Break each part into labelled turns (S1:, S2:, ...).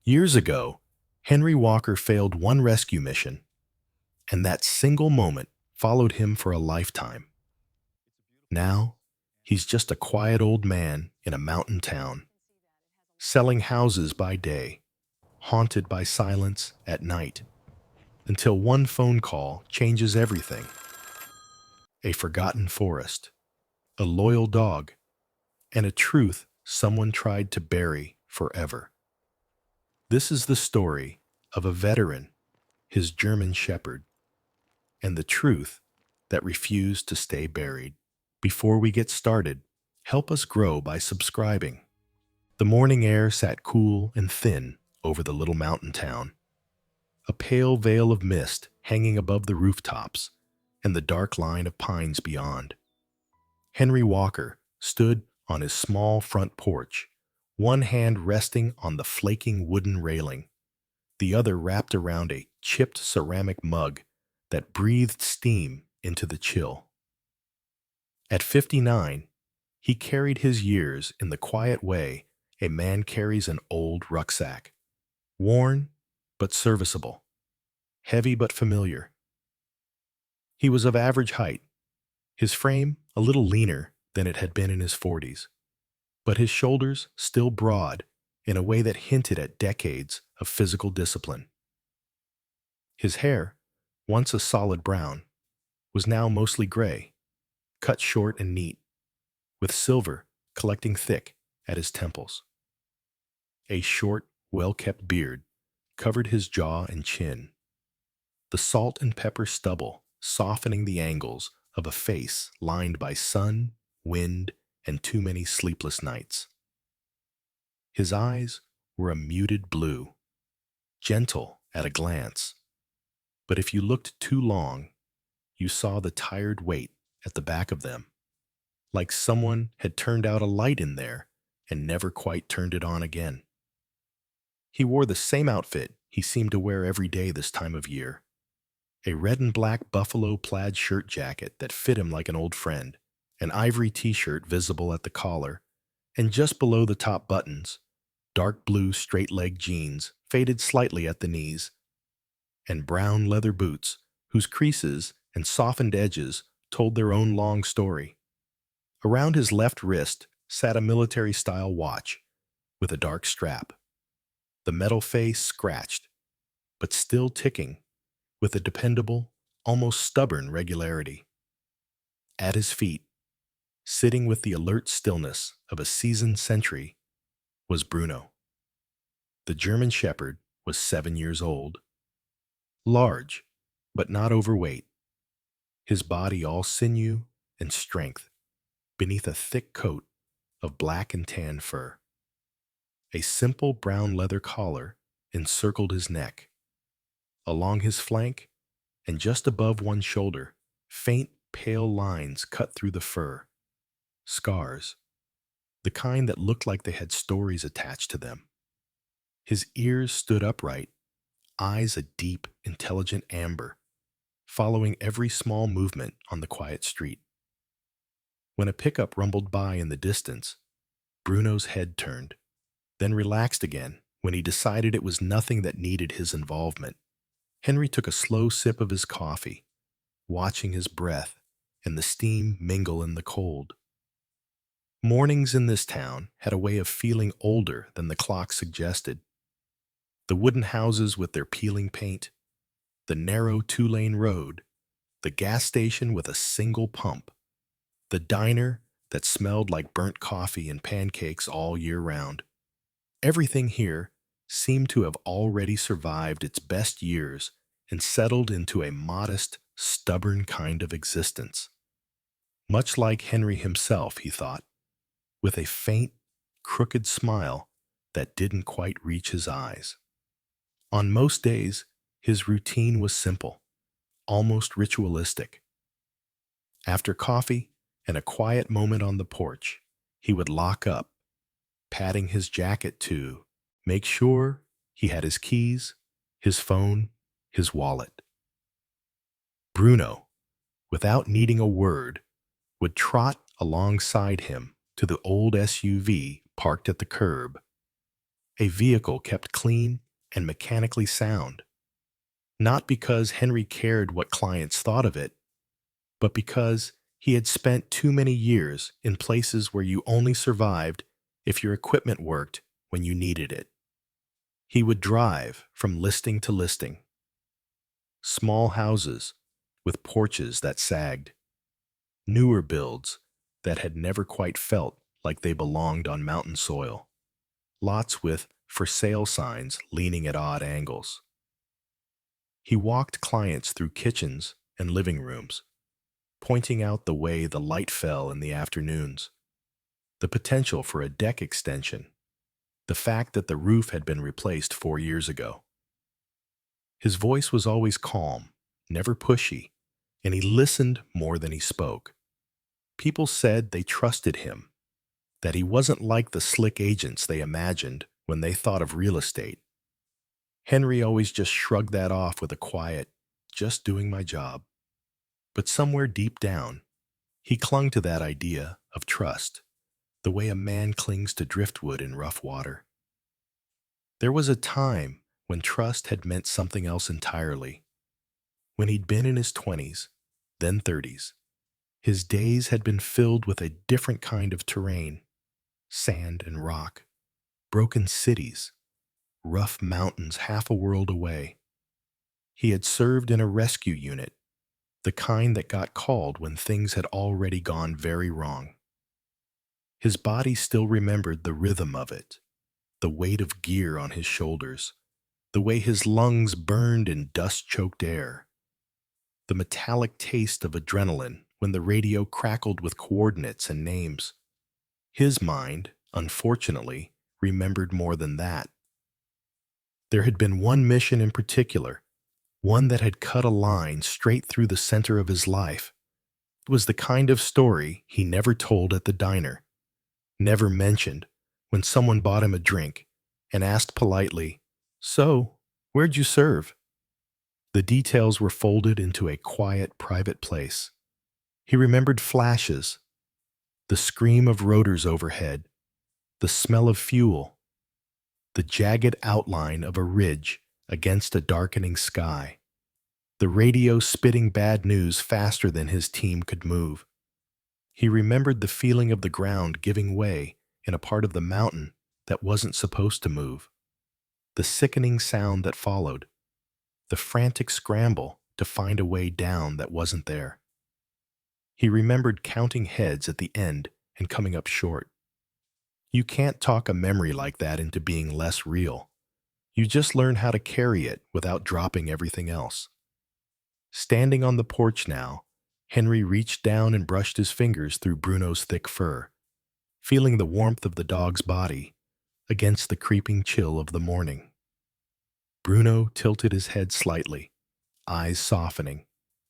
S1: Years ago, Henry Walker failed one rescue mission, and that single moment followed him for a lifetime. Now, he's just a quiet old man in a mountain town, selling houses by day, haunted by silence at night, until one phone call changes everything. A forgotten forest, a loyal dog, and a truth someone tried to bury forever. This is the story of a veteran, his German shepherd, and the truth that refused to stay buried. Before we get started, help us grow by subscribing. The morning air sat cool and thin over the little mountain town, a pale veil of mist hanging above the rooftops and the dark line of pines beyond. Henry Walker stood on his small front porch, one hand resting on the flaking wooden railing, the other wrapped around a chipped ceramic mug that breathed steam into the chill. At 59, he carried his years in the quiet way a man carries an old rucksack, worn but serviceable, heavy but familiar. He was of average height, his frame a little leaner than it had been in his 40s, but his shoulders still broad in a way that hinted at decades of physical discipline. His hair, once a solid brown, was now mostly gray, cut short and neat, with silver collecting thick at his temples. A short, well-kept beard covered his jaw and chin, the salt and pepper stubble softening the angles of a face lined by sun, wind, and too many sleepless nights. His eyes were a muted blue, gentle at a glance, but if you looked too long, you saw the tired weight at the back of them, like someone had turned out a light in there and never quite turned it on again. He wore the same outfit he seemed to wear every day this time of year, a red and black buffalo plaid shirt jacket that fit him like an old friend, an ivory t-shirt visible at the collar, and just below the top buttons, dark blue straight-leg jeans faded slightly at the knees, and brown leather boots whose creases and softened edges told their own long story. Around his left wrist sat a military-style watch with a dark strap, the metal face scratched, but still ticking with a dependable, almost stubborn regularity. At his feet, sitting with the alert stillness of a seasoned sentry, was Bruno. The German shepherd was 7 years old, large, but not overweight, his body all sinew and strength beneath a thick coat of black and tan fur. A simple brown leather collar encircled his neck. Along his flank and just above one shoulder, faint, pale lines cut through the fur. Scars, the kind that looked like they had stories attached to them. His ears stood upright, eyes a deep, intelligent amber, following every small movement on the quiet street. When a pickup rumbled by in the distance, Bruno's head turned, then relaxed again when he decided it was nothing that needed his involvement. Henry took a slow sip of his coffee, watching his breath and the steam mingle in the cold. Mornings in this town had a way of feeling older than the clock suggested. The wooden houses with their peeling paint, the narrow two-lane road, the gas station with a single pump, the diner that smelled like burnt coffee and pancakes all year round. Everything here seemed to have already survived its best years and settled into a modest, stubborn kind of existence. Much like Henry himself, he thought, with a faint, crooked smile that didn't quite reach his eyes. On most days, his routine was simple, almost ritualistic. After coffee and a quiet moment on the porch, he would lock up, patting his jacket to make sure he had his keys, his phone, his wallet. Bruno, without needing a word, would trot alongside him to the old SUV parked at the curb. a vehicle kept clean and mechanically sound, not because Henry cared what clients thought of it, but because he had spent too many years in places where you only survived if your equipment worked when you needed it. He would drive from listing to listing, small houses with porches that sagged, newer builds that had never quite felt like they belonged on mountain soil, lots with for sale signs leaning at odd angles. He walked clients through kitchens and living rooms, pointing out the way the light fell in the afternoons, the potential for a deck extension, the fact that the roof had been replaced 4 years ago. His voice was always calm, never pushy, and he listened more than he spoke. People said they trusted him, that he wasn't like the slick agents they imagined when they thought of real estate. Henry always just shrugged that off with a quiet, just doing my job. But somewhere deep down, he clung to that idea of trust, the way a man clings to driftwood in rough water. There was a time when trust had meant something else entirely. When he'd been in his 20s, then 30s, his days had been filled with a different kind of terrain: sand and rock, broken cities, rough mountains half a world away. He had served in a rescue unit, the kind that got called when things had already gone very wrong. His body still remembered the rhythm of it, the weight of gear on his shoulders, the way his lungs burned in dust-choked air, the metallic taste of adrenaline when the radio crackled with coordinates and names. His mind, unfortunately, remembered more than that. There had been one mission in particular, one that had cut a line straight through the center of his life. It was the kind of story he never told at the diner, never mentioned when someone bought him a drink and asked politely, "So, where'd you serve?" The details were folded into a quiet, private place. He remembered flashes, the scream of rotors overhead, the smell of fuel, the jagged outline of a ridge against a darkening sky, the radio spitting bad news faster than his team could move. He remembered the feeling of the ground giving way in a part of the mountain that wasn't supposed to move, the sickening sound that followed, the frantic scramble to find a way down that wasn't there. He remembered counting heads at the end and coming up short. You can't talk a memory like that into being less real. You just learn how to carry it without dropping everything else. Standing on the porch now, Henry reached down and brushed his fingers through Bruno's thick fur, feeling the warmth of the dog's body against the creeping chill of the morning. Bruno tilted his head slightly, eyes softening,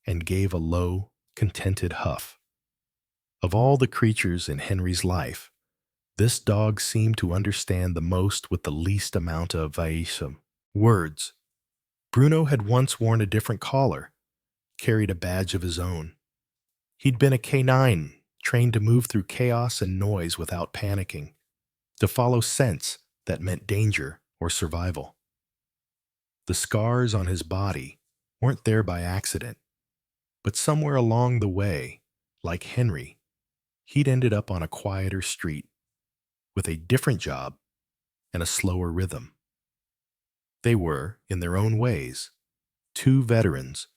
S1: and gave a low, contented huff. Of all the creatures in Henry's life, this dog seemed to understand the most with the least amount of words. Bruno had once worn a different collar, carried a badge of his own. He'd been a canine, trained to move through chaos and noise without panicking, to follow scents that meant danger or survival. The scars on his body weren't there by accident, but somewhere along the way, like Henry, he'd ended up on a quieter street, with a different job and a slower rhythm. They were, in their own ways, two veterans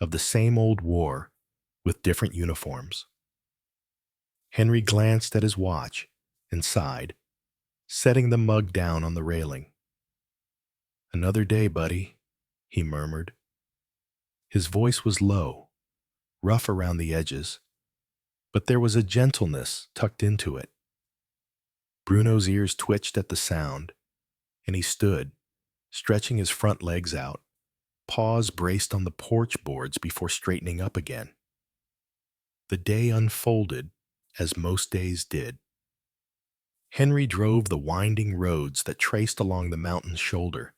S1: of the same old war with different uniforms. Henry glanced at his watch and sighed, setting the mug down on the railing. "Another day, buddy," he murmured. His voice was low, rough around the edges, but there was a gentleness tucked into it. Bruno's ears twitched at the sound, and he stood, stretching his front legs out, paws braced on the porch boards before straightening up again. The day unfolded as most days did. Henry drove the winding roads that traced along the mountain's shoulder,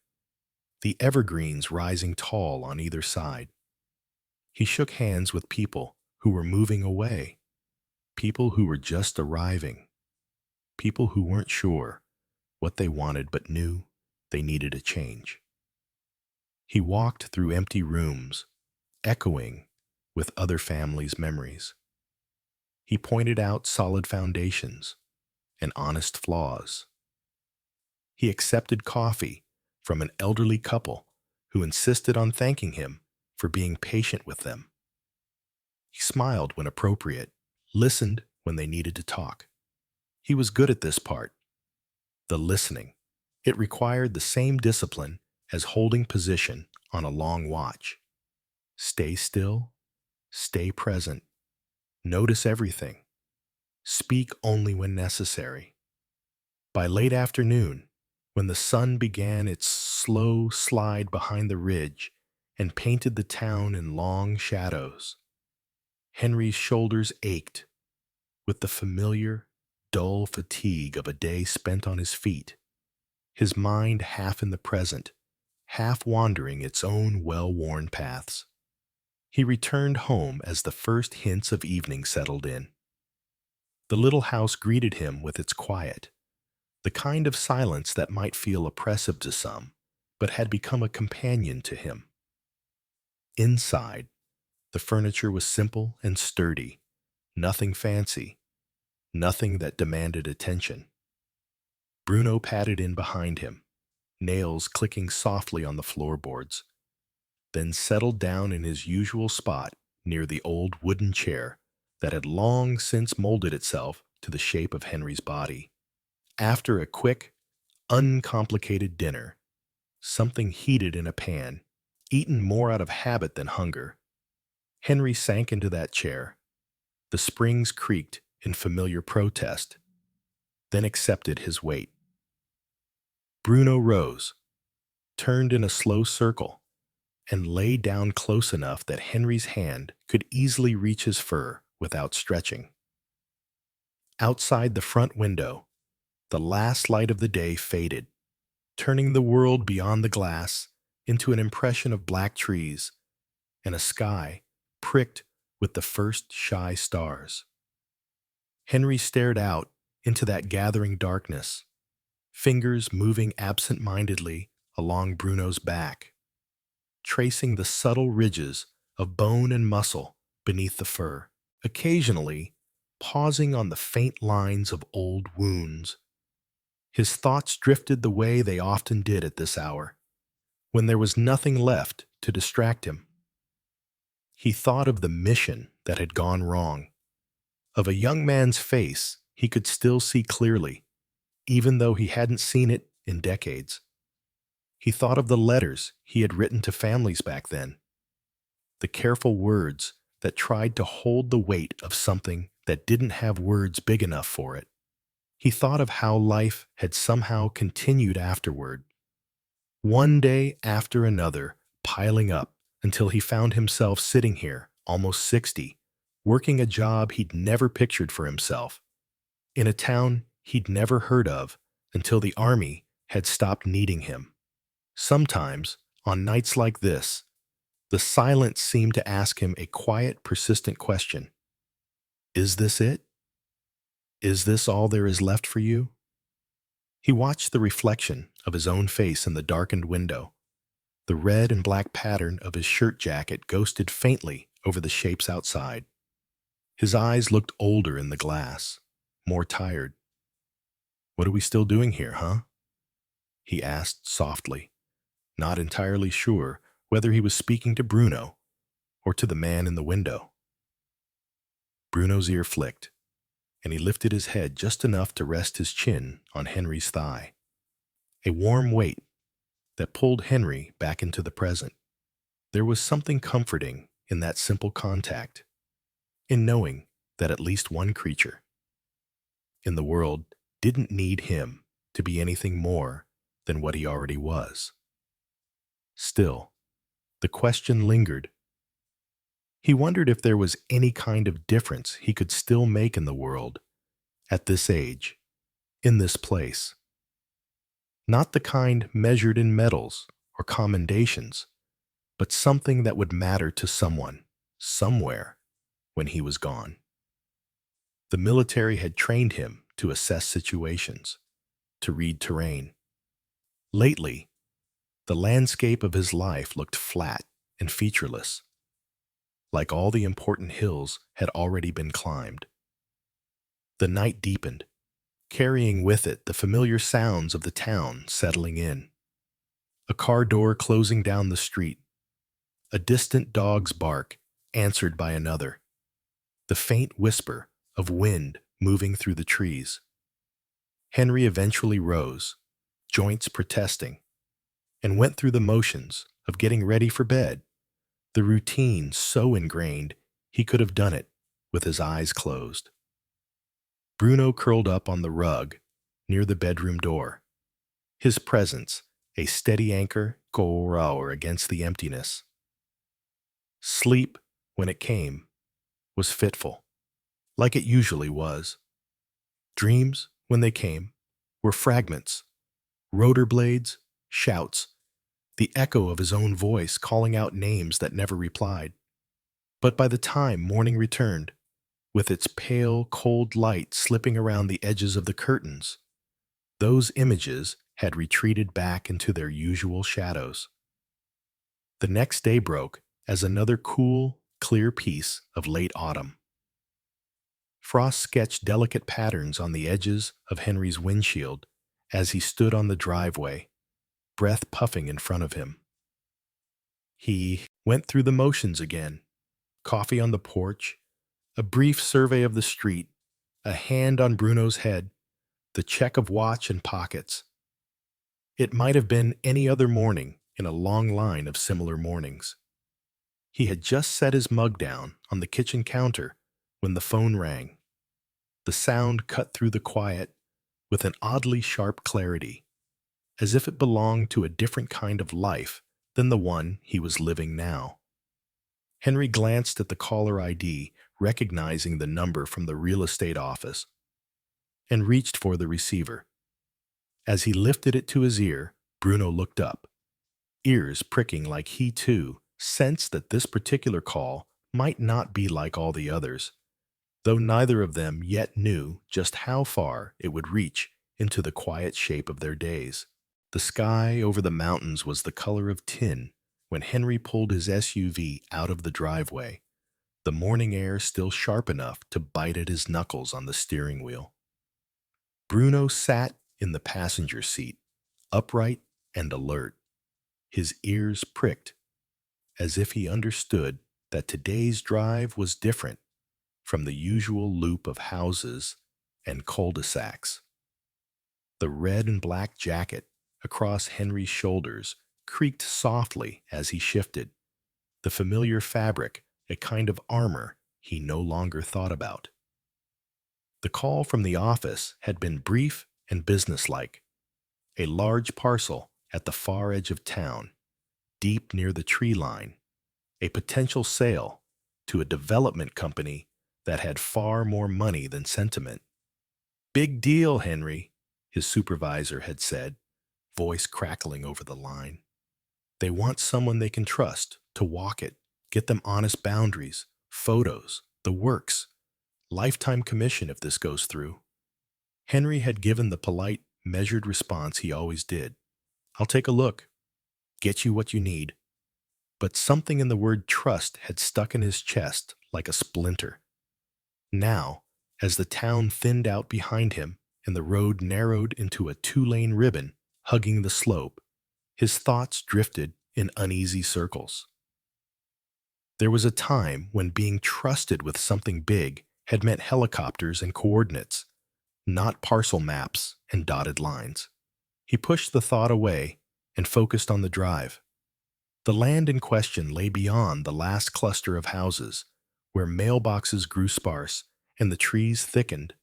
S1: the evergreens rising tall on either side. He shook hands with people who were moving away, people who were just arriving, people who weren't sure what they wanted but knew they needed a change. He walked through empty rooms, echoing with other families' memories. He pointed out solid foundations and honest flaws. He accepted coffee from an elderly couple who insisted on thanking him for being patient with them. He smiled when appropriate, listened when they needed to talk. He was good at this part, the listening. It required the same discipline as holding position on a long watch. Stay still, stay present, notice everything, speak only when necessary. By late afternoon, when the sun began its slow slide behind the ridge and painted the town in long shadows, Henry's shoulders ached with the familiar, dull fatigue of a day spent on his feet, his mind half in the present, half wandering its own well-worn paths. He returned home as the first hints of evening settled in. The little house greeted him with its quiet, the kind of silence that might feel oppressive to some, but had become a companion to him. Inside, the furniture was simple and sturdy, nothing fancy, nothing that demanded attention. Bruno padded in behind him, nails clicking softly on the floorboards, then settled down in his usual spot near the old wooden chair that had long since molded itself to the shape of Henry's body. After a quick, uncomplicated dinner, something heated in a pan, eaten more out of habit than hunger, Henry sank into that chair. The springs creaked in familiar protest, then accepted his weight. Bruno rose, turned in a slow circle, and lay down close enough that Henry's hand could easily reach his fur without stretching. Outside the front window, the last light of the day faded, turning the world beyond the glass into an impression of black trees and a sky pricked with the first shy stars. Henry stared out into that gathering darkness, fingers moving absent-mindedly along Bruno's back, tracing the subtle ridges of bone and muscle beneath the fur, occasionally pausing on the faint lines of old wounds. His thoughts drifted the way they often did at this hour, when there was nothing left to distract him. He thought of the mission that had gone wrong, of a young man's face he could still see clearly, even though he hadn't seen it in decades. He thought of the letters he had written to families back then, the careful words that tried to hold the weight of something that didn't have words big enough for it. He thought of how life had somehow continued afterward, one day after another, piling up until he found himself sitting here, almost 60, working a job he'd never pictured for himself, in a town he'd never heard of until the army had stopped needing him. Sometimes, on nights like this, the silence seemed to ask him a quiet, persistent question. Is this it? Is this all there is left for you? He watched the reflection of his own face in the darkened window. The red and black pattern of his shirt jacket ghosted faintly over the shapes outside. His eyes looked older in the glass, more tired. What are we still doing here, huh? He asked softly, not entirely sure whether he was speaking to Bruno or to the man in the window. Bruno's ear flicked, and he lifted his head just enough to rest his chin on Henry's thigh. A warm weight that pulled Henry back into the present. There was something comforting in that simple contact, in knowing that at least one creature in the world didn't need him to be anything more than what he already was. Still, the question lingered. He wondered if there was any kind of difference he could still make in the world, at this age, in this place. Not the kind measured in medals or commendations, but something that would matter to someone, somewhere, when he was gone. The military had trained him to assess situations, to read terrain. Lately, the landscape of his life looked flat and featureless, like all the important hills had already been climbed. The night deepened, carrying with it the familiar sounds of the town settling in. A car door closing down the street, a distant dog's bark answered by another, the faint whisper of wind moving through the trees. Henry eventually rose, joints protesting, and went through the motions of getting ready for bed, the routine so ingrained he could have done it with his eyes closed. Bruno curled up on the rug near the bedroom door, his presence a steady anchor against the emptiness. Sleep, when it came, was fitful, like it usually was. Dreams, when they came, were fragments, rotor blades, shouts, the echo of his own voice calling out names that never replied. But by the time morning returned, with its pale, cold light slipping around the edges of the curtains, those images had retreated back into their usual shadows. The next day broke as another cool, clear piece of late autumn. Frost sketched delicate patterns on the edges of Henry's windshield as he stood on the driveway, breath puffing in front of him. He went through the motions again, coffee on the porch, a brief survey of the street, a hand on Bruno's head, the check of watch and pockets. It might have been any other morning in a long line of similar mornings. He had just set his mug down on the kitchen counter when the phone rang. The sound cut through the quiet with an oddly sharp clarity, as if it belonged to a different kind of life than the one he was living now. Henry glanced at the caller ID, recognizing the number from the real estate office, and reached for the receiver. As he lifted it to his ear, Bruno looked up, ears pricking like he, too, sensed that this particular call might not be like all the others, though neither of them yet knew just how far it would reach into the quiet shape of their days. The sky over the mountains was the color of tin when Henry pulled his SUV out of the driveway, the morning air still sharp enough to bite at his knuckles on the steering wheel. Bruno sat in the passenger seat, upright and alert, his ears pricked, as if he understood that today's drive was different from the usual loop of houses and cul-de-sacs. The red and black jacket across Henry's shoulders creaked softly as he shifted, the familiar fabric a kind of armor he no longer thought about. The call from the office had been brief and businesslike. A large parcel at the far edge of town, deep near the tree line, a potential sale to a development company that had far more money than sentiment. "Big deal, Henry," his supervisor had said, voice crackling over the line. "They want someone they can trust to walk it, get them honest boundaries, photos, the works. Lifetime commission if this goes through." Henry had given the polite, measured response he always did. "I'll take a look. Get you what you need." But something in the word trust had stuck in his chest like a splinter. Now, as the town thinned out behind him and the road narrowed into a two-lane ribbon hugging the slope, his thoughts drifted in uneasy circles. There was a time when being trusted with something big had meant helicopters and coordinates, not parcel maps and dotted lines. He pushed the thought away and focused on the drive. The land in question lay beyond the last cluster of houses, where mailboxes grew sparse and the trees thickened,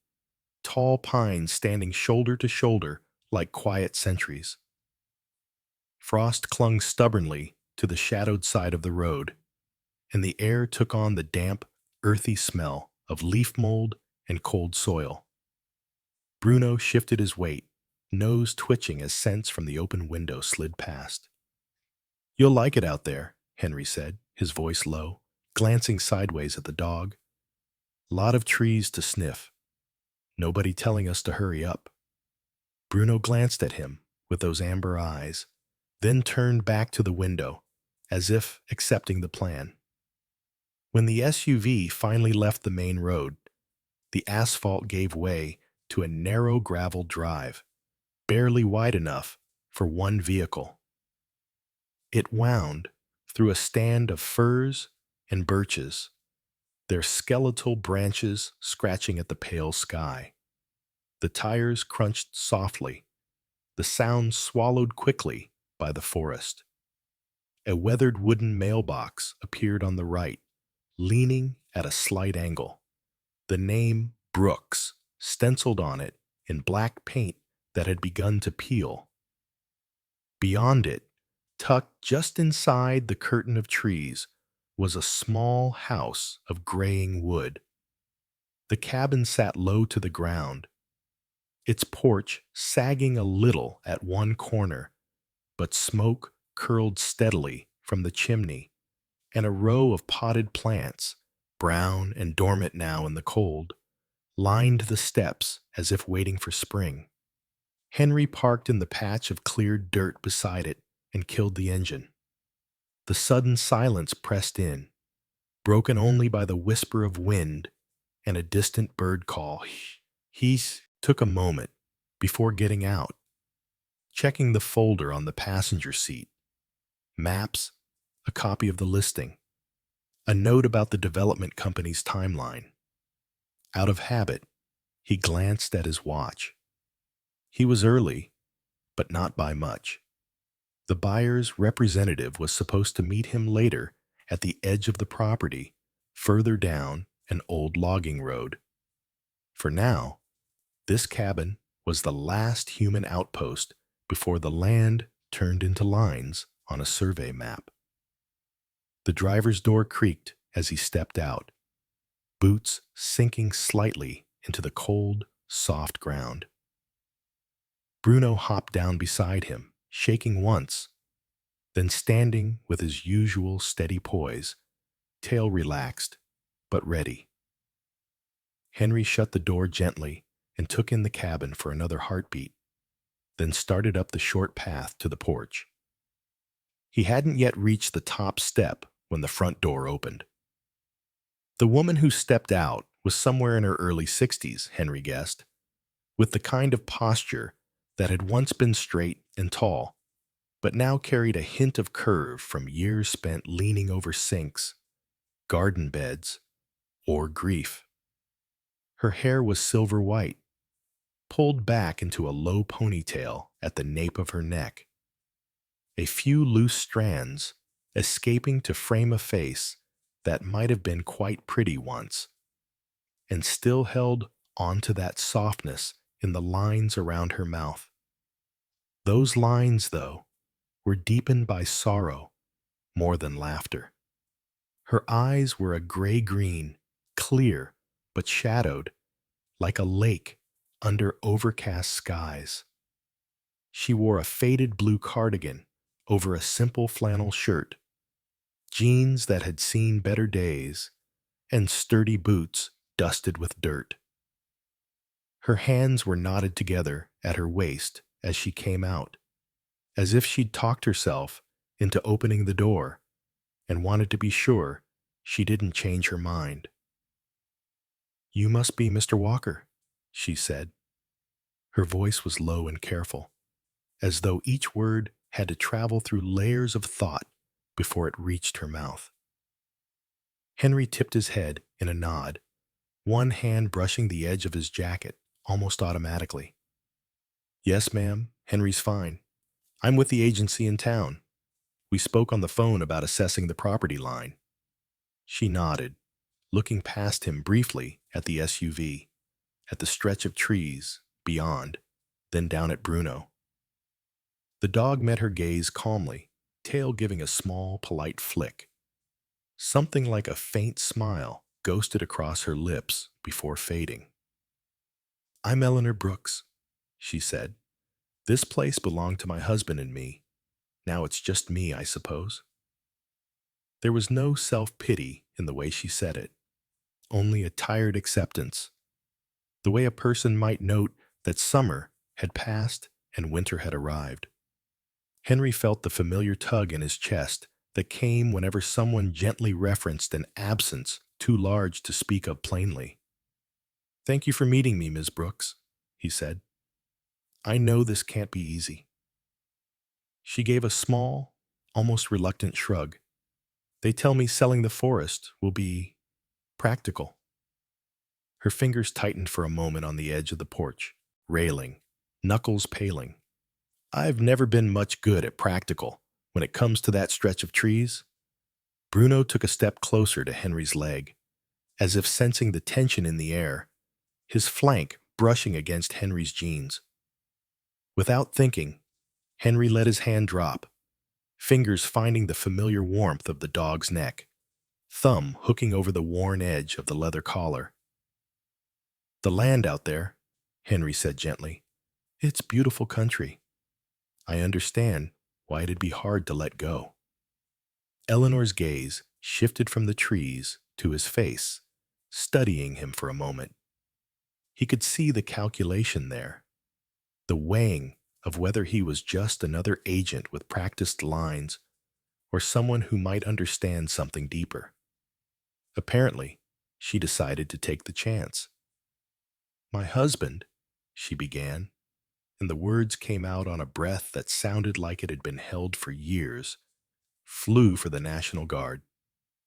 S1: tall pines standing shoulder to shoulder like quiet sentries. Frost clung stubbornly to the shadowed side of the road, and the air took on the damp, earthy smell of leaf mold and cold soil. Bruno shifted his weight, nose twitching as scents from the open window slid past. "You'll like it out there," Henry said, his voice low, glancing sideways at the dog. "Lot of trees to sniff. Nobody telling us to hurry up." Bruno glanced at him with those amber eyes, then turned back to the window, as if accepting the plan. When the SUV finally left the main road, the asphalt gave way to a narrow gravel drive, barely wide enough for one vehicle. It wound through a stand of firs and birches, their skeletal branches scratching at the pale sky. The tires crunched softly, the sound swallowed quickly by the forest. A weathered wooden mailbox appeared on the right, leaning at a slight angle. The name Brooks stenciled on it in black paint that had begun to peel. Beyond it, tucked just inside the curtain of trees, was a small house of graying wood. The cabin sat low to the ground, its porch sagging a little at one corner, but smoke curled steadily from the chimney, and a row of potted plants, brown and dormant now in the cold, lined the steps as if waiting for spring. Henry parked in the patch of cleared dirt beside it and killed the engine. The sudden silence pressed in, broken only by the whisper of wind and a distant bird call. He took a moment before getting out, checking the folder on the passenger seat. Maps, a copy of the listing, a note about the development company's timeline. Out of habit, he glanced at his watch. He was early, but not by much. The buyer's representative was supposed to meet him later at the edge of the property, further down an old logging road. For now, this cabin was the last human outpost before the land turned into lines on a survey map. The driver's door creaked as he stepped out, boots sinking slightly into the cold, soft ground. Bruno hopped down beside him, shaking once, then standing with his usual steady poise, tail relaxed, but ready. Henry shut the door gently and took in the cabin for another heartbeat, then started up the short path to the porch. He hadn't yet reached the top step when the front door opened. The woman who stepped out was somewhere in her early 60s, Henry guessed, with the kind of posture that had once been straight and tall, but now carried a hint of curve from years spent leaning over sinks, garden beds, or grief. Her hair was silver white, pulled back into a low ponytail at the nape of her neck. A few loose strands escaping to frame a face that might have been quite pretty once, and still held onto that softness in the lines around her mouth. Those lines, though, were deepened by sorrow more than laughter. Her eyes were a gray-green, clear but shadowed, like a lake under overcast skies. She wore a faded blue cardigan over a simple flannel shirt, jeans that had seen better days, and sturdy boots dusted with dirt. Her hands were knotted together at her waist as she came out, as if she'd talked herself into opening the door and wanted to be sure she didn't change her mind. "You must be Mr. Walker," she said. Her voice was low and careful, as though each word had to travel through layers of thought before it reached her mouth. Henry tipped his head in a nod, one hand brushing the edge of his jacket almost automatically. "Yes, ma'am, Henry's fine. I'm with the agency in town. We spoke on the phone about assessing the property line." She nodded, looking past him briefly at the SUV, at the stretch of trees beyond, then down at Bruno. The dog met her gaze calmly, tail giving a small, polite flick. Something like a faint smile ghosted across her lips before fading. "I'm Eleanor Brooks," she said. "This place belonged to my husband and me. Now it's just me, I suppose." There was no self-pity in the way she said it, only a tired acceptance, the way a person might note that summer had passed and winter had arrived. Henry felt the familiar tug in his chest that came whenever someone gently referenced an absence too large to speak of plainly. "Thank you for meeting me, Miss Brooks," he said. "I know this can't be easy." She gave a small, almost reluctant shrug. "They tell me selling the forest will be practical." Her fingers tightened for a moment on the edge of the porch, railing, knuckles paling. "I've never been much good at practical when it comes to that stretch of trees." Bruno took a step closer to Henry's leg, as if sensing the tension in the air, his flank brushing against Henry's jeans. Without thinking, Henry let his hand drop, fingers finding the familiar warmth of the dog's neck, thumb hooking over the worn edge of the leather collar. "The land out there," Henry said gently, "it's beautiful country. I understand why it'd be hard to let go." Eleanor's gaze shifted from the trees to his face, studying him for a moment. He could see the calculation there, the weighing of whether he was just another agent with practiced lines or someone who might understand something deeper. Apparently, she decided to take the chance. "My husband," she began, and the words came out on a breath that sounded like it had been held for years, "flew for the National Guard.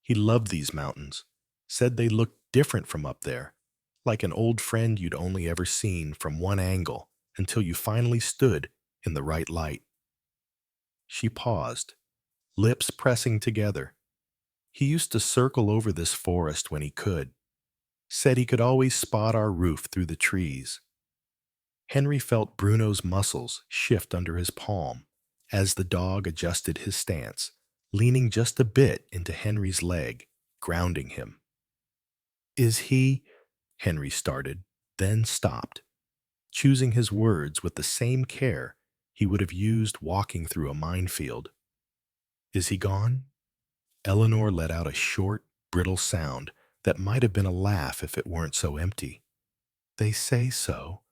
S1: He loved these mountains, said they looked different from up there, like an old friend you'd only ever seen from one angle until you finally stood in the right light." She paused, lips pressing together. "He used to circle over this forest when he could. Said he could always spot our roof through the trees." Henry felt Bruno's muscles shift under his palm as the dog adjusted his stance, leaning just a bit into Henry's leg, grounding him. "Is he—" Henry started, then stopped, choosing his words with the same care he would have used walking through a minefield. "Is he gone?" Eleanor let out a short, brittle sound that might have been a laugh if it weren't so empty. "They say so.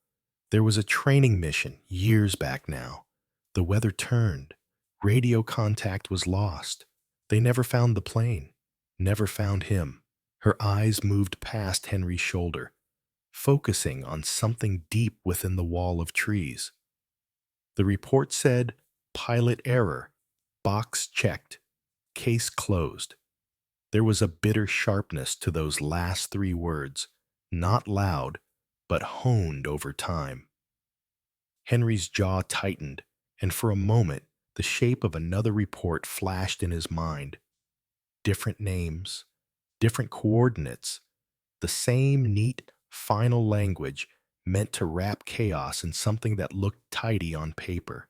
S1: There was a training mission years back now. The weather turned. Radio contact was lost. They never found the plane. Never found him." Her eyes moved past Henry's shoulder, focusing on something deep within the wall of trees. The report said, "Pilot error. Box checked. Case closed." There was a bitter sharpness to those last three words, not loud, but honed over time. Henry's jaw tightened, and for a moment the shape of another report flashed in his mind. Different names, different coordinates, the same neat, final language meant to wrap chaos in something that looked tidy on paper.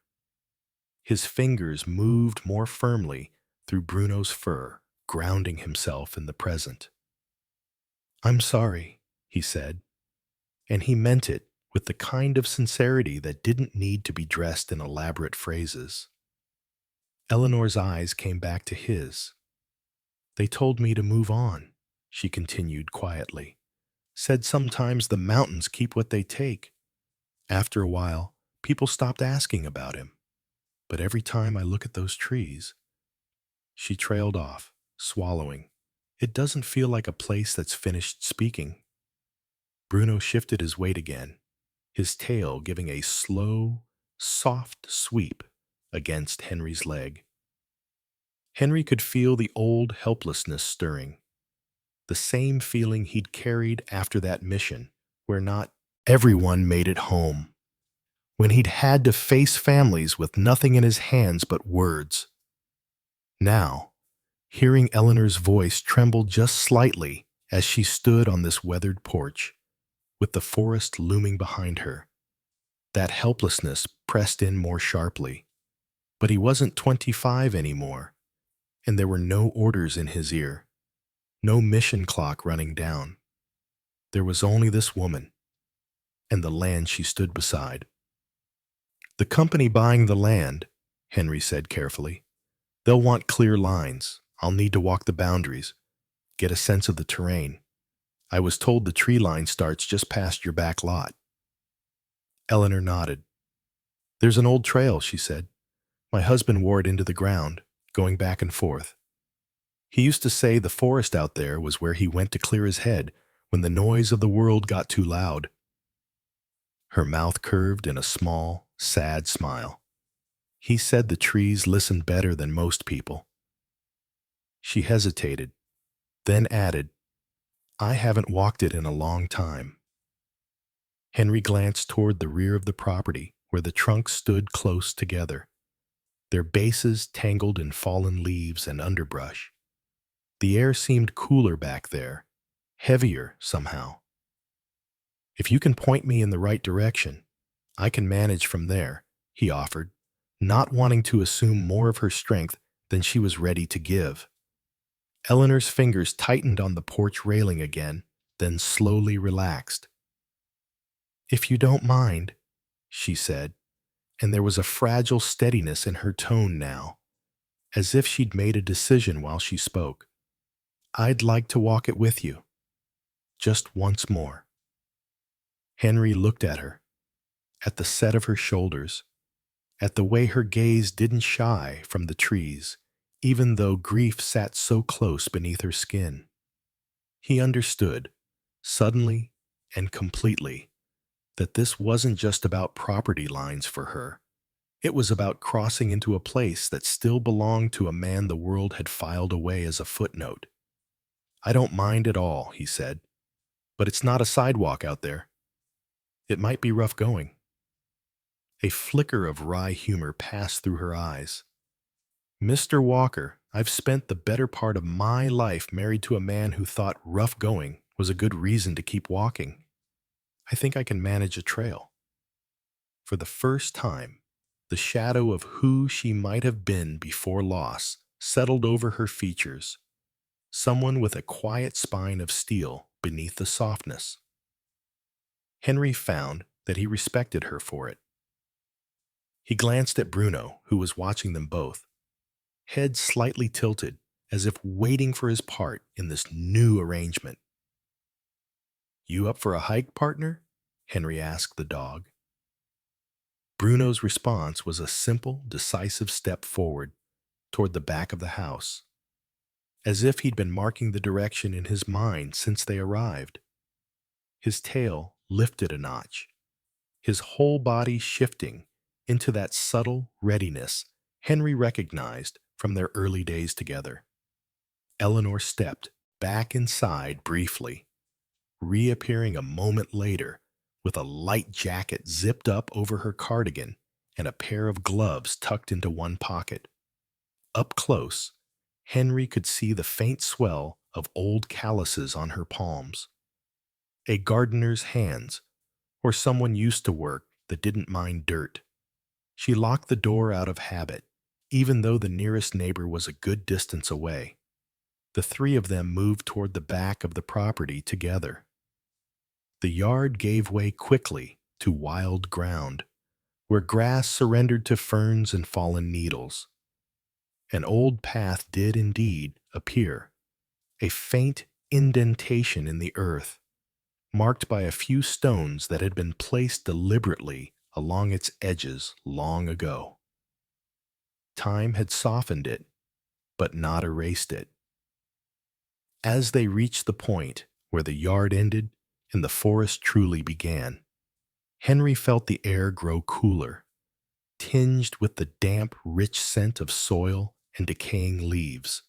S1: His fingers moved more firmly through Bruno's fur, grounding himself in the present. "I'm sorry," he said, and he meant it with the kind of sincerity that didn't need to be dressed in elaborate phrases. Eleanor's eyes came back to his. "They told me to move on," she continued quietly. "Said sometimes the mountains keep what they take. After a while, people stopped asking about him. But every time I look at those trees—" She trailed off, swallowing. "It doesn't feel like a place that's finished speaking." Bruno shifted his weight again, his tail giving a slow, soft sweep against Henry's leg. Henry could feel the old helplessness stirring, the same feeling he'd carried after that mission, where not everyone made it home, when he'd had to face families with nothing in his hands but words. Now, hearing Eleanor's voice tremble just slightly as she stood on this weathered porch, with the forest looming behind her, that helplessness pressed in more sharply. But he wasn't 25 anymore, and there were no orders in his ear, no mission clock running down. There was only this woman, and the land she stood beside. "The company buying the land," Henry said carefully. "They'll want clear lines. I'll need to walk the boundaries, get a sense of the terrain. I was told the tree line starts just past your back lot." Eleanor nodded, There's an old trail, she said. My husband wore it into the ground, going back and forth. He used to say the forest out there was where he went to clear his head when the noise of the world got too loud. Her mouth curved in a small, sad smile. He said the trees listened better than most people. She hesitated, then added, I haven't walked it in a long time. Henry glanced toward the rear of the property where the trunks stood close together, their bases tangled in fallen leaves and underbrush. The air seemed cooler back there, heavier somehow. If you can point me in the right direction, I can manage from there, he offered, not wanting to assume more of her strength than she was ready to give. Eleanor's fingers tightened on the porch railing again, then slowly relaxed. If you don't mind, she said, and there was a fragile steadiness in her tone now, as if she'd made a decision while she spoke. I'd like to walk it with you, just once more. Henry looked at her, at the set of her shoulders, at the way her gaze didn't shy from the trees, even though grief sat so close beneath her skin. He understood, suddenly and completely, that this wasn't just about property lines for her. It was about crossing into a place that still belonged to a man the world had filed away as a footnote. I don't mind at all, he said, but it's not a sidewalk out there. It might be rough going. A flicker of wry humor passed through her eyes. Mr. Walker, I've spent the better part of my life married to a man who thought rough going was a good reason to keep walking. I think I can manage a trail. For the first time, the shadow of who she might have been before loss settled over her features, someone with a quiet spine of steel beneath the softness. Henry found that he respected her for it. He glanced at Bruno, who was watching them both, head slightly tilted, as if waiting for his part in this new arrangement. You up for a hike, partner? Henry asked the dog. Bruno's response was a simple, decisive step forward toward the back of the house, as if he'd been marking the direction in his mind since they arrived. His tail lifted a notch, his whole body shifting into that subtle readiness Henry recognized from their early days together. Eleanor stepped back inside briefly, reappearing a moment later with a light jacket zipped up over her cardigan and a pair of gloves tucked into one pocket. Up close, Henry could see the faint swell of old calluses on her palms. A gardener's hands, or someone used to work that didn't mind dirt. She locked the door out of habit, even though the nearest neighbor was a good distance away. The three of them moved toward the back of the property together. The yard gave way quickly to wild ground, where grass surrendered to ferns and fallen needles. An old path did indeed appear, a faint indentation in the earth, marked by a few stones that had been placed deliberately along its edges long ago. Time had softened it, but not erased it. As they reached the point where the yard ended and the forest truly began, Henry felt the air grow cooler, tinged with the damp, rich scent of soil and decaying leaves.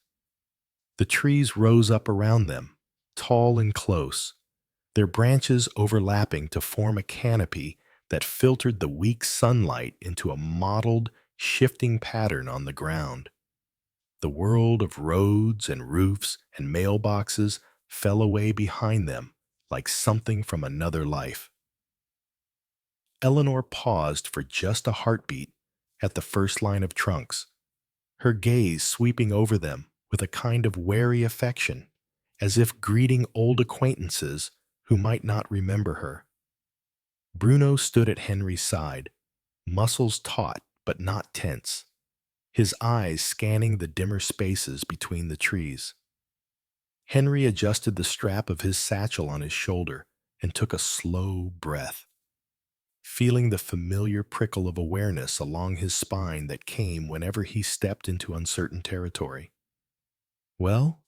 S1: The trees rose up around them, tall and close, their branches overlapping to form a canopy that filtered the weak sunlight into a mottled, shifting pattern on the ground. The world of roads and roofs and mailboxes fell away behind them like something from another life. Eleanor paused for just a heartbeat at the first line of trunks, her gaze sweeping over them with a kind of wary affection, as if greeting old acquaintances who might not remember her. Bruno stood at Henry's side, muscles taut but not tense, his eyes scanning the dimmer spaces between the trees. Henry adjusted the strap of his satchel on his shoulder and took a slow breath. feeling the familiar prickle of awareness along his spine that came whenever he stepped into uncertain territory. "Well,"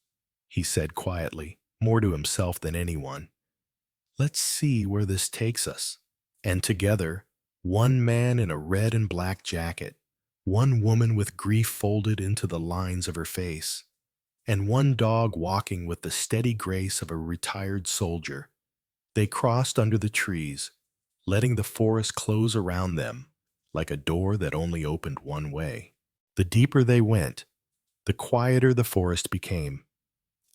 S1: he said quietly, more to himself than anyone, "let's see where this takes us." And together, one man in a red and black jacket, one woman with grief folded into the lines of her face, and one dog walking with the steady grace of a retired soldier, they crossed under the trees, letting the forest close around them like a door that only opened one way. The deeper they went, the quieter the forest became,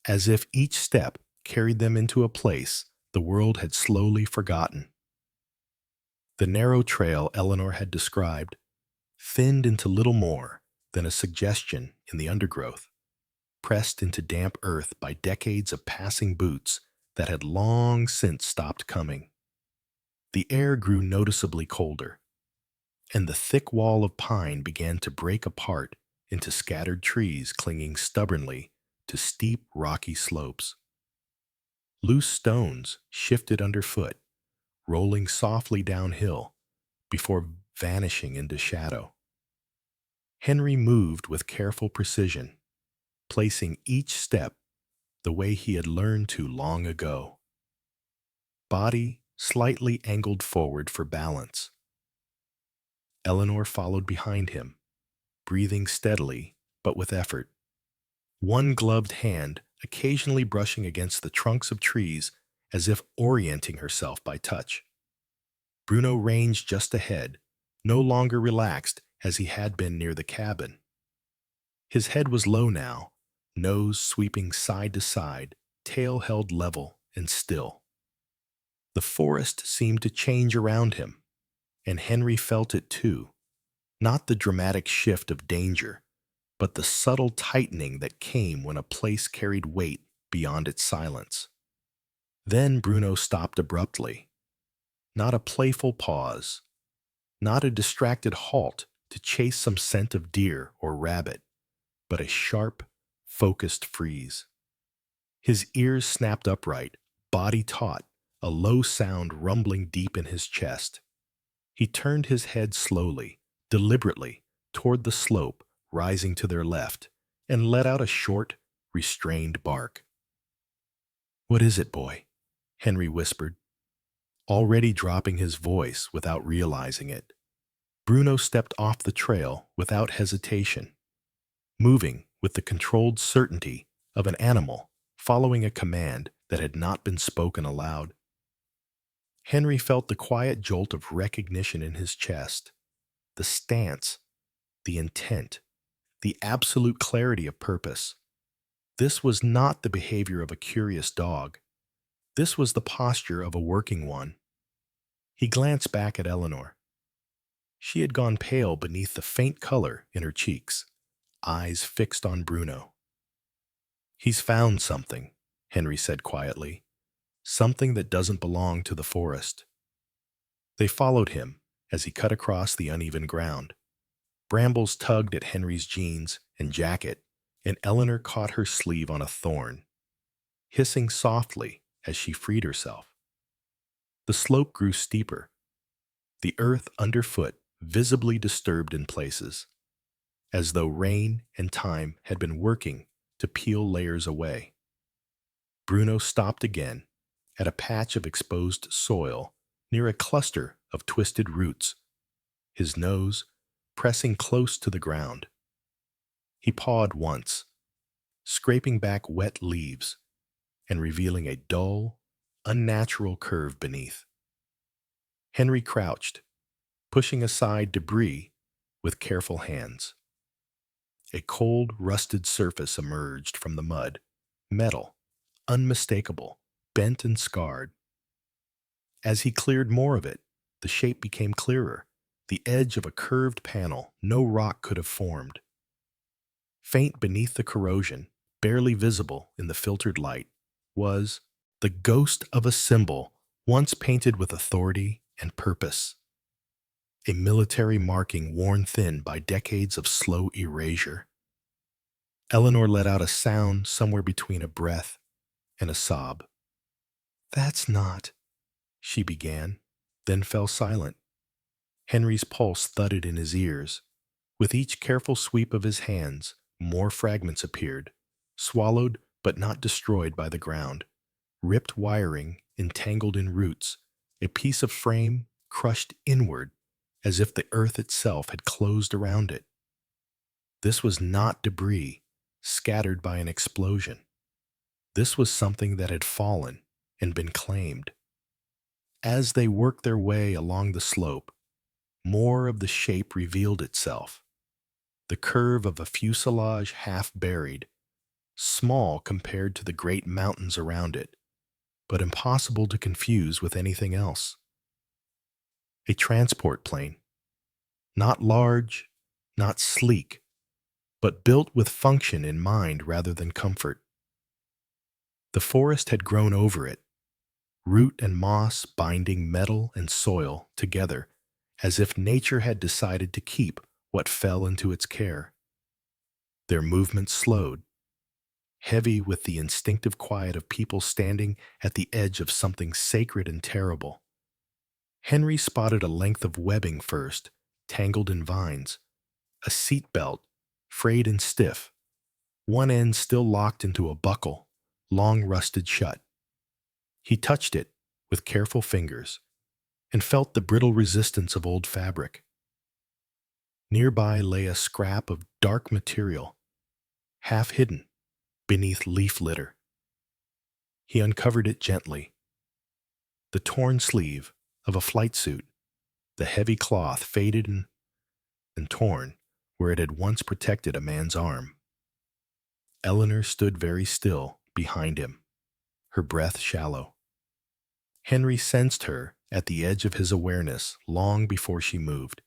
S1: as if each step carried them into a place the world had slowly forgotten. The narrow trail Eleanor had described thinned into little more than a suggestion in the undergrowth, pressed into damp earth by decades of passing boots that had long since stopped coming. The air grew noticeably colder, and the thick wall of pine began to break apart into scattered trees clinging stubbornly to steep, rocky slopes. Loose stones shifted underfoot, rolling softly downhill before vanishing into shadow. Henry moved with careful precision, placing each step the way he had learned to long ago. Body slightly angled forward for balance. Eleanor followed behind him, breathing steadily but with effort, one gloved hand occasionally brushing against the trunks of trees as if orienting herself by touch. Bruno ranged just ahead, no longer relaxed as he had been near the cabin. His head was low now, nose sweeping side to side, tail held level and still. The forest seemed to change around him, and Henry felt it too, not the dramatic shift of danger, but the subtle tightening that came when a place carried weight beyond its silence. Then Bruno stopped abruptly, not a playful pause, not a distracted halt to chase some scent of deer or rabbit, but a sharp, focused freeze. His ears snapped upright, body taut, a low sound rumbling deep in his chest. He turned his head slowly, deliberately, toward the slope rising to their left, and let out a short, restrained bark. "What is it, boy?" Henry whispered, already dropping his voice without realizing it. Bruno stepped off the trail without hesitation, moving with the controlled certainty of an animal following a command that had not been spoken aloud. Henry felt the quiet jolt of recognition in his chest, the stance, the intent, the absolute clarity of purpose. This was not the behavior of a curious dog. This was the posture of a working one. He glanced back at Eleanor. She had gone pale beneath the faint color in her cheeks, eyes fixed on Bruno. "He's found something," Henry said quietly. "Something that doesn't belong to the forest." They followed him as he cut across the uneven ground. Brambles tugged at Henry's jeans and jacket, and Eleanor caught her sleeve on a thorn, hissing softly as she freed herself. The slope grew steeper, the earth underfoot visibly disturbed in places, as though rain and time had been working to peel layers away. Bruno stopped again at a patch of exposed soil near a cluster of twisted roots, his nose pressing close to the ground. He pawed once, scraping back wet leaves and revealing a dull, unnatural curve beneath. Henry crouched, pushing aside debris with careful hands. A cold, rusted surface emerged from the mud, metal, unmistakable, bent and scarred. As he cleared more of it, the shape became clearer, the edge of a curved panel no rock could have formed. Faint beneath the corrosion, barely visible in the filtered light, was the ghost of a symbol once painted with authority and purpose. A military marking worn thin by decades of slow erasure. Eleanor let out a sound somewhere between a breath and a sob. "That's not," she began, then fell silent, Henry's pulse thudded in his ears. With each careful sweep of his hands, more fragments appeared, swallowed but not destroyed by the ground. Ripped wiring entangled in roots, a piece of frame crushed inward as if the earth itself had closed around it. This was not debris scattered by an explosion. This was something that had fallen and been claimed. As they worked their way along the slope, more of the shape revealed itself. The curve of a fuselage half buried, small compared to the great mountains around it, but impossible to confuse with anything else. A transport plane, not large, not sleek, but built with function in mind rather than comfort. The forest had grown over it, root and moss binding metal and soil together as if nature had decided to keep what fell into its care. Their movement slowed, heavy with the instinctive quiet of people standing at the edge of something sacred and terrible. Henry spotted a length of webbing first, tangled in vines, a seat belt, frayed and stiff, one end still locked into a buckle, long rusted shut. He touched it with careful fingers and felt the brittle resistance of old fabric. Nearby lay a scrap of dark material, half hidden beneath leaf litter. He uncovered it gently. The torn sleeve of a flight suit, the heavy cloth faded and torn where it had once protected a man's arm. Eleanor stood very still behind him, her breath shallow. Henry sensed her at the edge of his awareness long before she moved.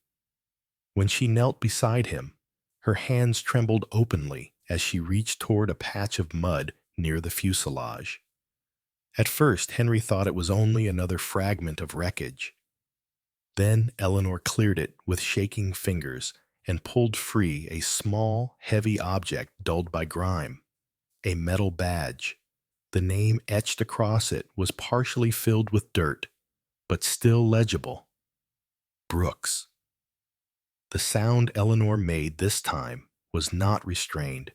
S1: When she knelt beside him, her hands trembled openly as she reached toward a patch of mud near the fuselage. At first, Henry thought it was only another fragment of wreckage. Then Eleanor cleared it with shaking fingers and pulled free a small, heavy object dulled by grime, a metal badge. The name etched across it was partially filled with dirt, but still legible. Brooks. The sound Eleanor made this time was not restrained.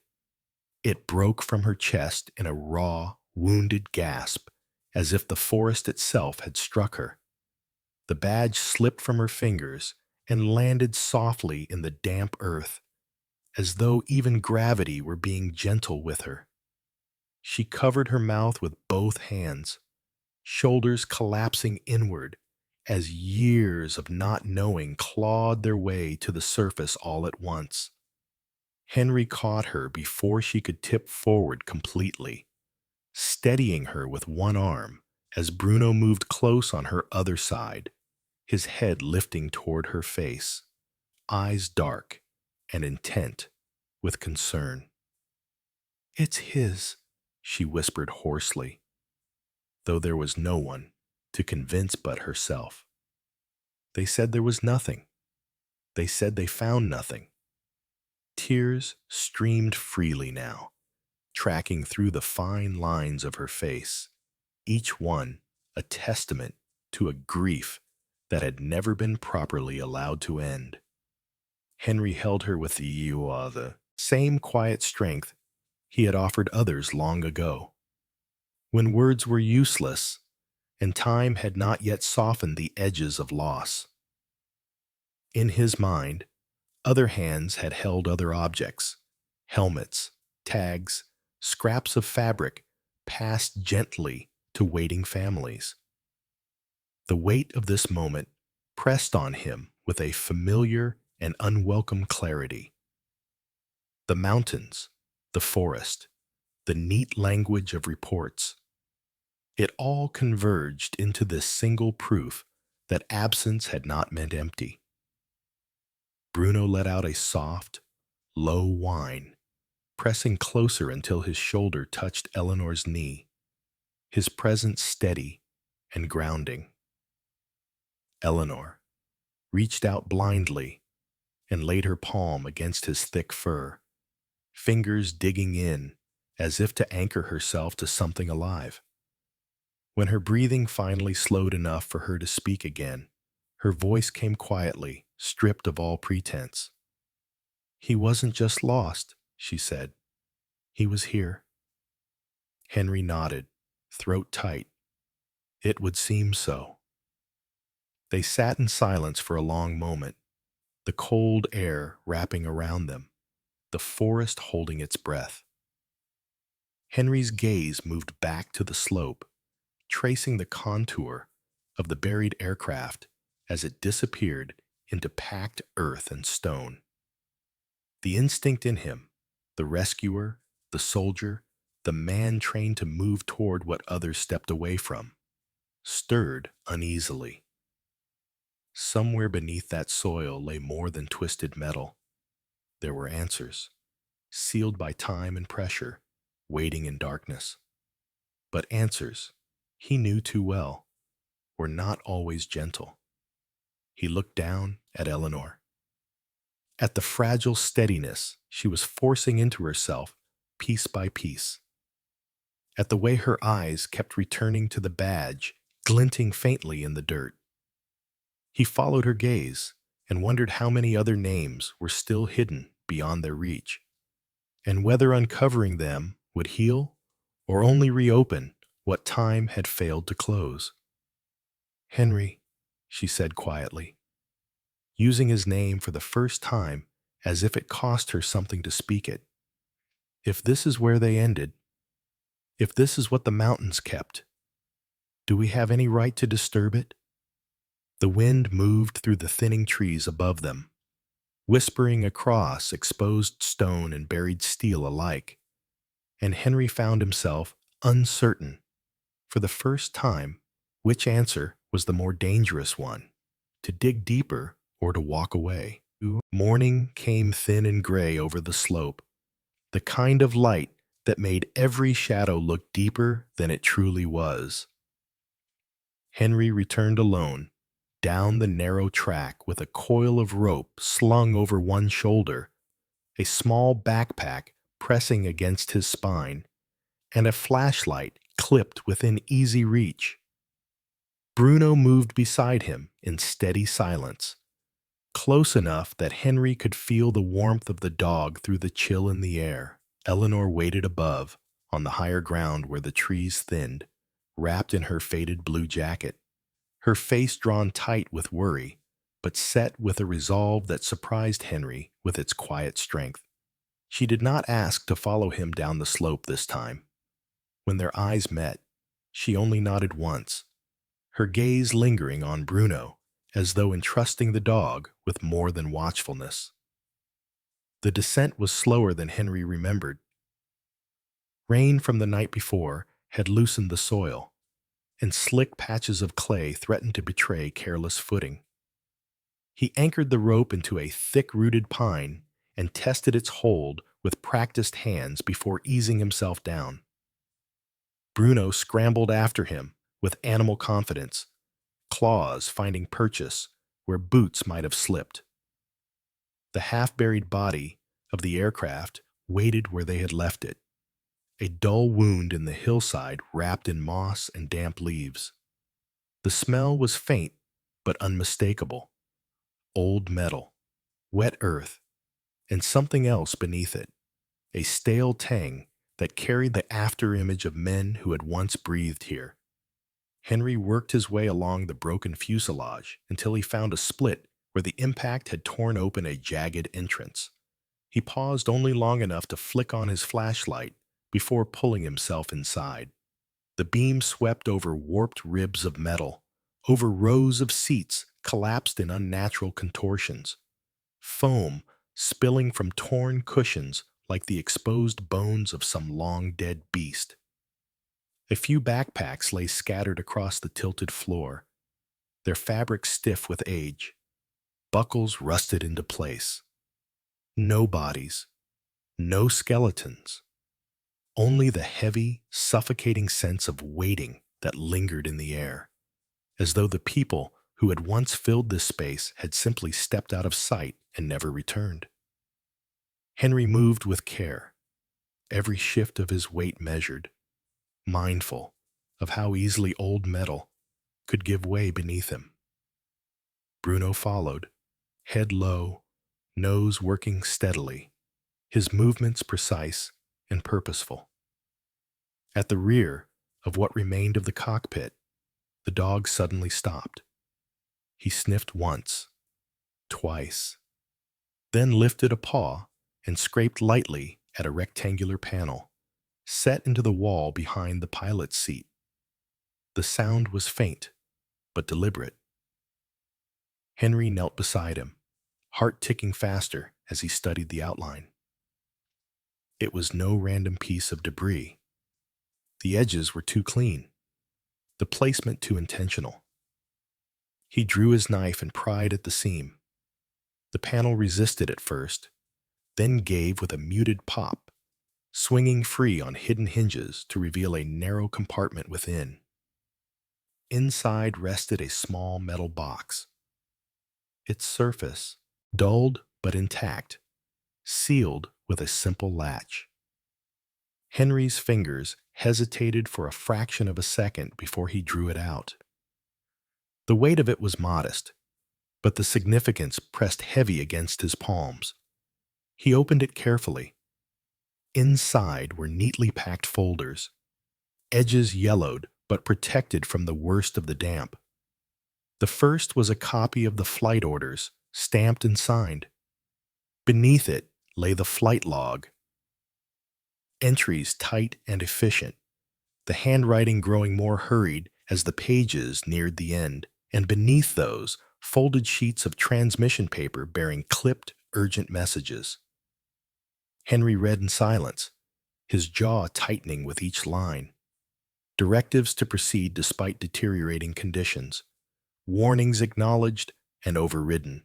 S1: It broke from her chest in a raw, wounded gasp, as if the forest itself had struck her. The badge slipped from her fingers and landed softly in the damp earth, as though even gravity were being gentle with her. She covered her mouth with both hands, shoulders collapsing inward as years of not knowing clawed their way to the surface all at once. Henry caught her before she could tip forward completely, steadying her with one arm as Bruno moved close on her other side, his head lifting toward her face, eyes dark and intent with concern. "It's his," she whispered hoarsely, though there was no one to convince but herself. They said there was nothing. They said they found nothing. Tears streamed freely now, tracking through the fine lines of her face, each one a testament to a grief that had never been properly allowed to end. Henry held her with the same quiet strength he had offered others long ago, when words were useless and time had not yet softened the edges of loss. In his mind, other hands had held other objects, helmets, tags, scraps of fabric passed gently to waiting families. The weight of this moment pressed on him with a familiar and unwelcome clarity. The mountains, the forest, the neat language of reports, it all converged into this single proof that absence had not meant empty. Bruno let out a soft, low whine, pressing closer until his shoulder touched Eleanor's knee, his presence steady and grounding. Eleanor reached out blindly and laid her palm against his thick fur, fingers digging in as if to anchor herself to something alive. When her breathing finally slowed enough for her to speak again, Her voice came quietly, stripped of all pretense. "He wasn't just lost," she said. "He was here." Henry nodded, throat tight. It would seem so. They sat in silence for a long moment, the cold air wrapping around them, the forest holding its breath. Henry's gaze moved back to the slope, tracing the contour of the buried aircraft as it disappeared into packed earth and stone. The instinct in him, the rescuer, the soldier, the man trained to move toward what others stepped away from, stirred uneasily. Somewhere beneath that soil lay more than twisted metal. There were answers, sealed by time and pressure, waiting in darkness. But answers, he knew too well, were not always gentle. He looked down at Eleanor, at the fragile steadiness she was forcing into herself piece by piece, at the way her eyes kept returning to the badge, glinting faintly in the dirt. He followed her gaze and wondered how many other names were still hidden beyond their reach, and whether uncovering them would heal or only reopen what time had failed to close. "Henry," she said quietly, using his name for the first time as if it cost her something to speak it. "If this is where they ended, if this is what the mountains kept, do we have any right to disturb it?" The wind moved through the thinning trees above them, whispering across exposed stone and buried steel alike, and Henry found himself uncertain, for the first time, which answer was the more dangerous one, to dig deeper or to walk away. Morning came thin and gray over the slope, the kind of light that made every shadow look deeper than it truly was. Henry returned alone, down the narrow track with a coil of rope slung over one shoulder, a small backpack pressing against his spine, and a flashlight clipped within easy reach. Bruno moved beside him in steady silence, close enough that Henry could feel the warmth of the dog through the chill in the air. Eleanor waited above, on the higher ground where the trees thinned, wrapped in her faded blue jacket, her face drawn tight with worry, but set with a resolve that surprised Henry with its quiet strength. She did not ask to follow him down the slope this time. When their eyes met, she only nodded once, her gaze lingering on Bruno, as though entrusting the dog with more than watchfulness. The descent was slower than Henry remembered. Rain from the night before had loosened the soil, and slick patches of clay threatened to betray careless footing. He anchored the rope into a thick-rooted pine and tested its hold with practiced hands before easing himself down. Bruno scrambled after him with animal confidence, claws finding purchase where boots might have slipped. The half-buried body of the aircraft waited where they had left it, a dull wound in the hillside wrapped in moss and damp leaves. The smell was faint but unmistakable. Old metal, wet earth, and something else beneath it, a stale tang that carried the after-image of men who had once breathed here. Henry worked his way along the broken fuselage until he found a split where the impact had torn open a jagged entrance. He paused only long enough to flick on his flashlight before pulling himself inside. The beam swept over warped ribs of metal, over rows of seats collapsed in unnatural contortions, foam spilling from torn cushions like the exposed bones of some long-dead beast. A few backpacks lay scattered across the tilted floor, their fabric stiff with age, buckles rusted into place. No bodies, no skeletons, only the heavy, suffocating sense of waiting that lingered in the air, as though the people who had once filled this space had simply stepped out of sight and never returned. Henry moved with care, every shift of his weight measured, mindful of how easily old metal could give way beneath him. Bruno followed, head low, nose working steadily, his movements precise and purposeful. At the rear of what remained of the cockpit, the dog suddenly stopped. He sniffed once, twice, then lifted a paw and scraped lightly at a rectangular panel set into the wall behind the pilot's seat. The sound was faint, but deliberate. Henry knelt beside him, heart ticking faster as he studied the outline. It was no random piece of debris. The edges were too clean, the placement too intentional. He drew his knife and pried at the seam. The panel resisted at first, then gave with a muted pop, swinging free on hidden hinges to reveal a narrow compartment within. Inside rested a small metal box. Its surface, dulled but intact, sealed with a simple latch. Henry's fingers hesitated for a fraction of a second before he drew it out. The weight of it was modest, but the significance pressed heavy against his palms. He opened it carefully. Inside were neatly packed folders, edges yellowed but protected from the worst of the damp. The first was a copy of the flight orders, stamped and signed. Beneath it lay the flight log. Entries tight and efficient, the handwriting growing more hurried as the pages neared the end, and beneath those, folded sheets of transmission paper bearing clipped, urgent messages. Henry read in silence, his jaw tightening with each line. Directives to proceed despite deteriorating conditions, warnings acknowledged and overridden.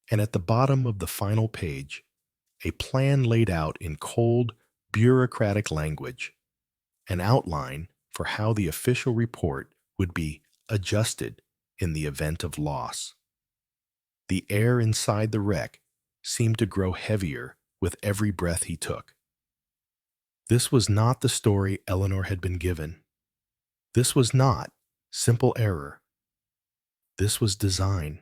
S1: And at the bottom of the final page, a plan laid out in cold, bureaucratic language, an outline for how the official report would be adjusted in the event of loss. The air inside the wreck seemed to grow heavier with every breath he took. This was not the story Eleanor had been given. This was not simple error. This was design.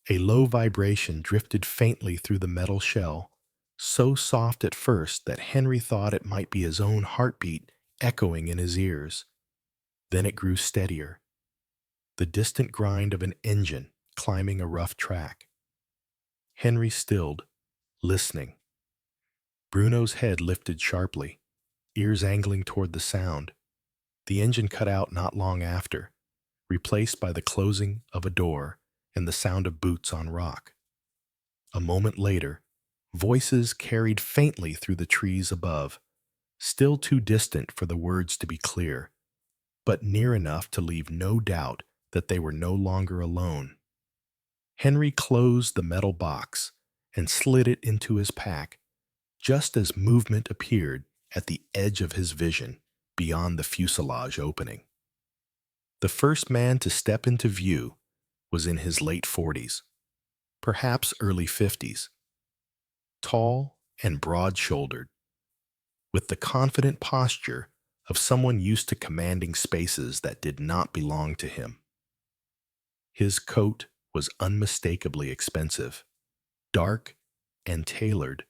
S1: A low vibration drifted faintly through the metal shell, so soft at first that Henry thought it might be his own heartbeat echoing in his ears. Then it grew steadier, the distant grind of an engine climbing a rough track. Henry stilled, listening. Bruno's head lifted sharply, ears angling toward the sound. The engine cut out not long after, replaced by the closing of a door and the sound of boots on rock. A moment later, voices carried faintly through the trees above, still too distant for the words to be clear, but near enough to leave no doubt that they were no longer alone. Henry closed the metal box and slid it into his pack, just as movement appeared at the edge of his vision beyond the fuselage opening. The first man to step into view was in his late 40s, perhaps early 50s, tall and broad-shouldered, with the confident posture of someone used to commanding spaces that did not belong to him. His coat was unmistakably expensive, dark and tailored.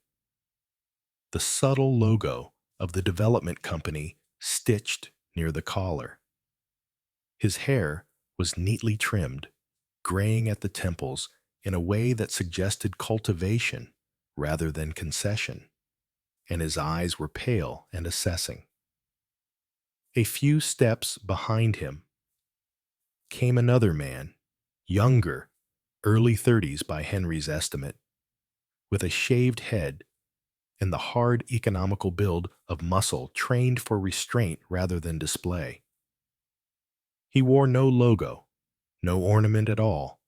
S1: The subtle logo of the development company stitched near the collar. His hair was neatly trimmed, graying at the temples in a way that suggested cultivation rather than concession, and his eyes were pale and assessing. A few steps behind him came another man, younger, early 30s by Henry's estimate, with a shaved head and the hard economical build of muscle trained for restraint rather than display. He wore no logo, no ornament at all,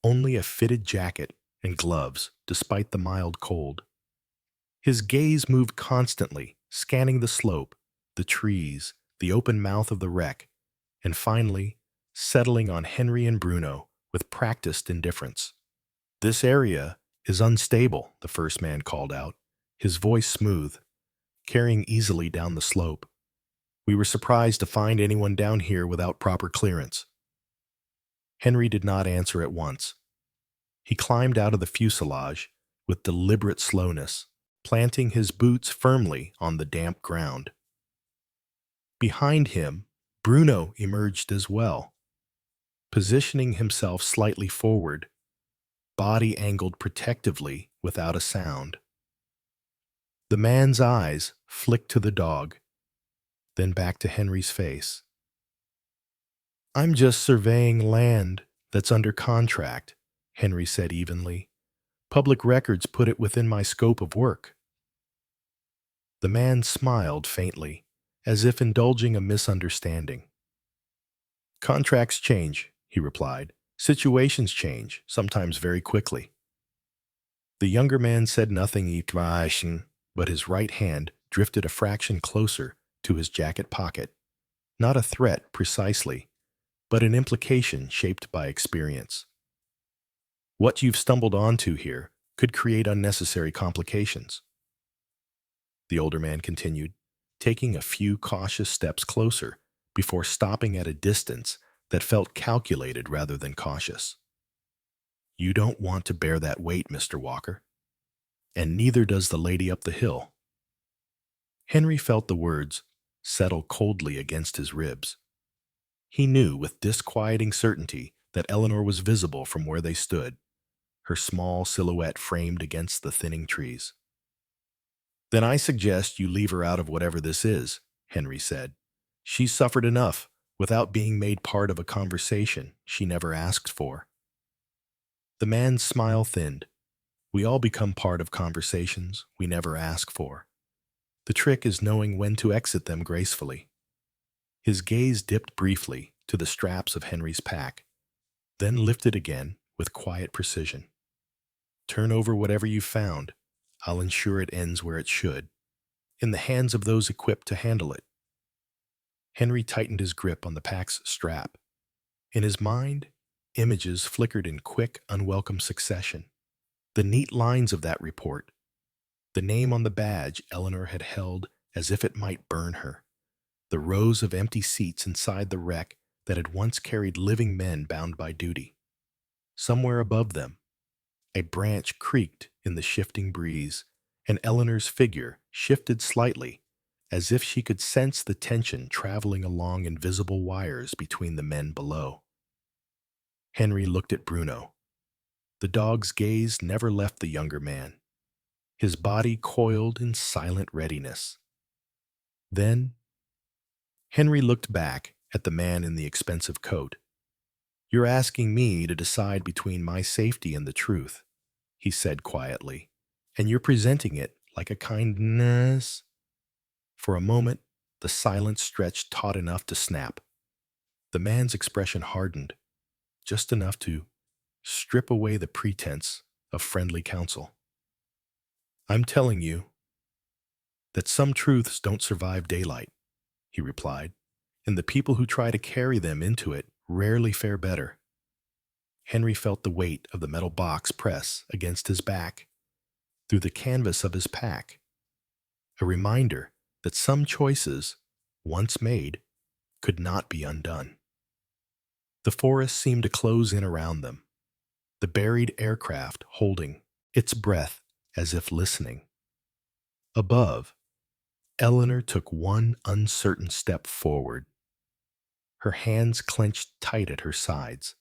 S1: only a fitted jacket and gloves despite the mild cold. His gaze moved constantly, scanning the slope, the trees, the open mouth of the wreck, and finally settling on Henry and Bruno with practiced indifference. "This area is unstable," the first man called out, his voice smooth, carrying easily down the slope. "We were surprised to find anyone down here without proper clearance." Henry did not answer at once. He climbed out of the fuselage with deliberate slowness, planting his boots firmly on the damp ground. Behind him, Bruno emerged as well, positioning himself slightly forward, body angled protectively without a sound. The man's eyes flicked to the dog, then back to Henry's face. "I'm just surveying land that's under contract," Henry said evenly. "Public records put it within my scope of work." The man smiled faintly, as if indulging a misunderstanding. "Contracts change," he replied. "Situations change, sometimes very quickly." The younger man said nothing, but his right hand drifted a fraction closer to his jacket pocket. Not a threat, precisely, but an implication shaped by experience. "What you've stumbled onto here could create unnecessary complications," the older man continued, taking a few cautious steps closer before stopping at a distance that felt calculated rather than cautious. "You don't want to bear that weight, Mr. Walker, and neither does the lady up the hill." Henry felt the words settle coldly against his ribs. He knew with disquieting certainty that Eleanor was visible from where they stood, her small silhouette framed against the thinning trees. "Then I suggest you leave her out of whatever this is," Henry said. "She's suffered enough without being made part of a conversation she never asked for." The man's smile thinned. "We all become part of conversations we never ask for. The trick is knowing when to exit them gracefully." His gaze dipped briefly to the straps of Henry's pack, then lifted again with quiet precision. "Turn over whatever you've found. I'll ensure it ends where it should, in the hands of those equipped to handle it." Henry tightened his grip on the pack's strap. In his mind, images flickered in quick, unwelcome succession. The neat lines of that report, the name on the badge Eleanor had held as if it might burn her, the rows of empty seats inside the wreck that had once carried living men bound by duty. Somewhere above them, a branch creaked in the shifting breeze, and Eleanor's figure shifted slightly, as if she could sense the tension traveling along invisible wires between the men below. Henry looked at Bruno. The dog's gaze never left the younger man, his body coiled in silent readiness. Then, Henry looked back at the man in the expensive coat. "You're asking me to decide between my safety and the truth," he said quietly, "and you're presenting it like a kindness." For a moment, the silence stretched taut enough to snap. The man's expression hardened, just enough to strip away the pretense of friendly counsel. "I'm telling you that some truths don't survive daylight," he replied, "and the people who try to carry them into it rarely fare better." Henry felt the weight of the metal box press against his back, through the canvas of his pack, a reminder that some choices, once made, could not be undone. The forest seemed to close in around them, the buried aircraft holding its breath as if listening. Above, Eleanor took one uncertain step forward, her hands clenched tight at her sides.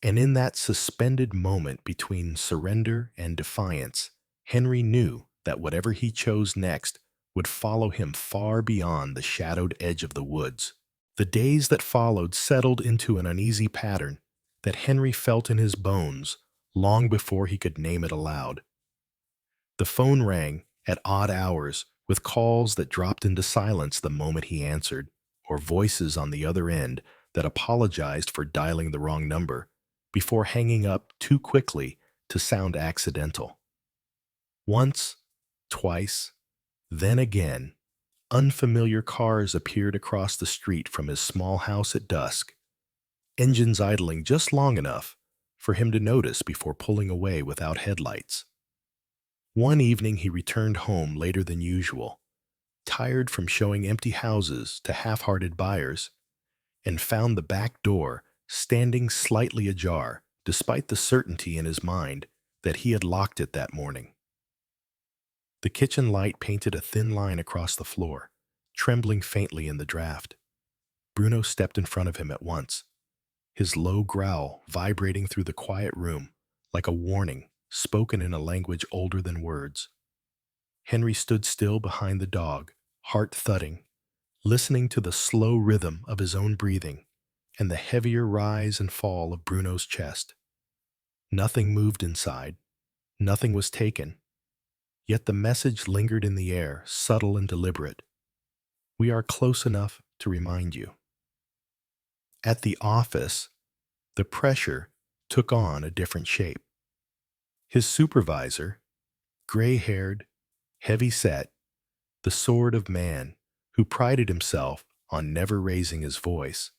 S1: And in that suspended moment between surrender and defiance, Henry knew that whatever he chose next would follow him far beyond the shadowed edge of the woods. The days that followed settled into an uneasy pattern that Henry felt in his bones long before he could name it aloud. The phone rang at odd hours, with calls that dropped into silence the moment he answered, or voices on the other end that apologized for dialing the wrong number before hanging up too quickly to sound accidental. Once, twice, then again, unfamiliar cars appeared across the street from his small house at dusk, engines idling just long enough for him to notice before pulling away without headlights. One evening he returned home later than usual, tired from showing empty houses to half-hearted buyers, and found the back door standing slightly ajar, despite the certainty in his mind that he had locked it that morning. The kitchen light painted a thin line across the floor, trembling faintly in the draft. Bruno stepped in front of him at once, his low growl vibrating through the quiet room like a warning spoken in a language older than words. Henry stood still behind the dog, heart thudding, listening to the slow rhythm of his own breathing and the heavier rise and fall of Bruno's chest. Nothing moved inside, nothing was taken, yet the message lingered in the air, subtle and deliberate. We are close enough to remind you. At the office, the pressure took on a different shape. His supervisor, gray-haired, heavy-set, the sort of man who prided himself on never raising his voice,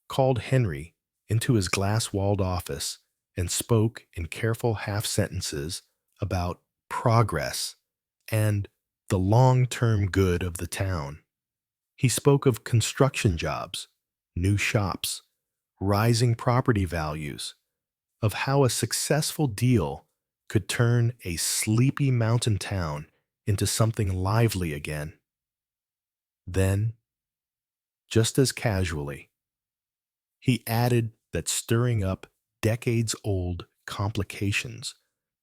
S1: called Henry into his glass-walled office and spoke in careful half-sentences about progress and the long-term good of the town. He spoke of construction jobs, new shops, rising property values, of how a successful deal could turn a sleepy mountain town into something lively again. Then, just as casually, he added that stirring up decades-old complications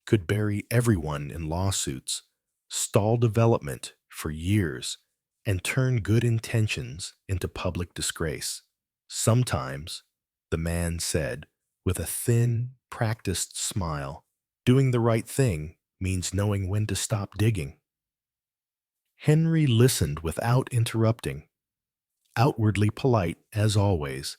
S1: could bury everyone in lawsuits, stall development for years, and turn good intentions into public disgrace. Sometimes, the man said, with a thin, practiced smile, doing the right thing means knowing when to stop digging. Henry listened without interrupting, outwardly polite as always,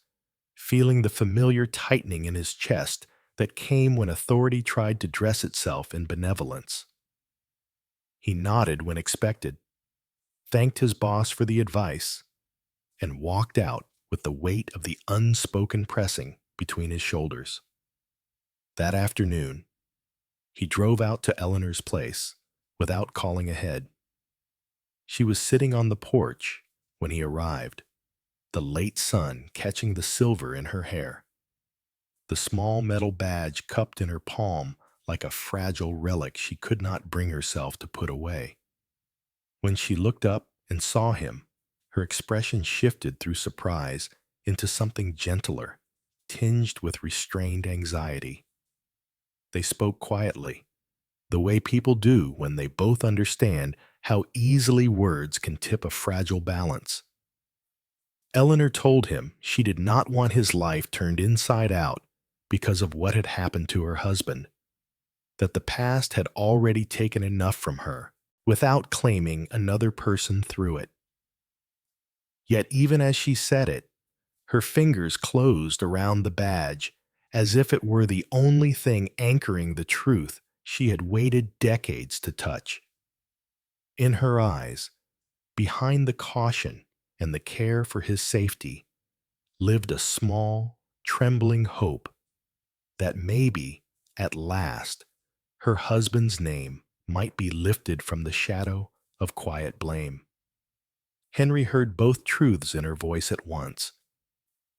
S1: feeling the familiar tightening in his chest that came when authority tried to dress itself in benevolence. He nodded when expected, thanked his boss for the advice, and walked out with the weight of the unspoken pressing between his shoulders. That afternoon, he drove out to Eleanor's place without calling ahead. She was sitting on the porch when he arrived, the late sun catching the silver in her hair, the small metal badge cupped in her palm like a fragile relic she could not bring herself to put away. When she looked up and saw him, her expression shifted through surprise into something gentler, tinged with restrained anxiety. They spoke quietly, the way people do when they both understand how easily words can tip a fragile balance. Eleanor told him she did not want his life turned inside out because of what had happened to her husband, that the past had already taken enough from her without claiming another person through it. Yet even as she said it, her fingers closed around the badge as if it were the only thing anchoring the truth she had waited decades to touch. In her eyes, behind the caution and the care for his safety, lived a small, trembling hope that maybe, at last, her husband's name might be lifted from the shadow of quiet blame. Henry heard both truths in her voice at once,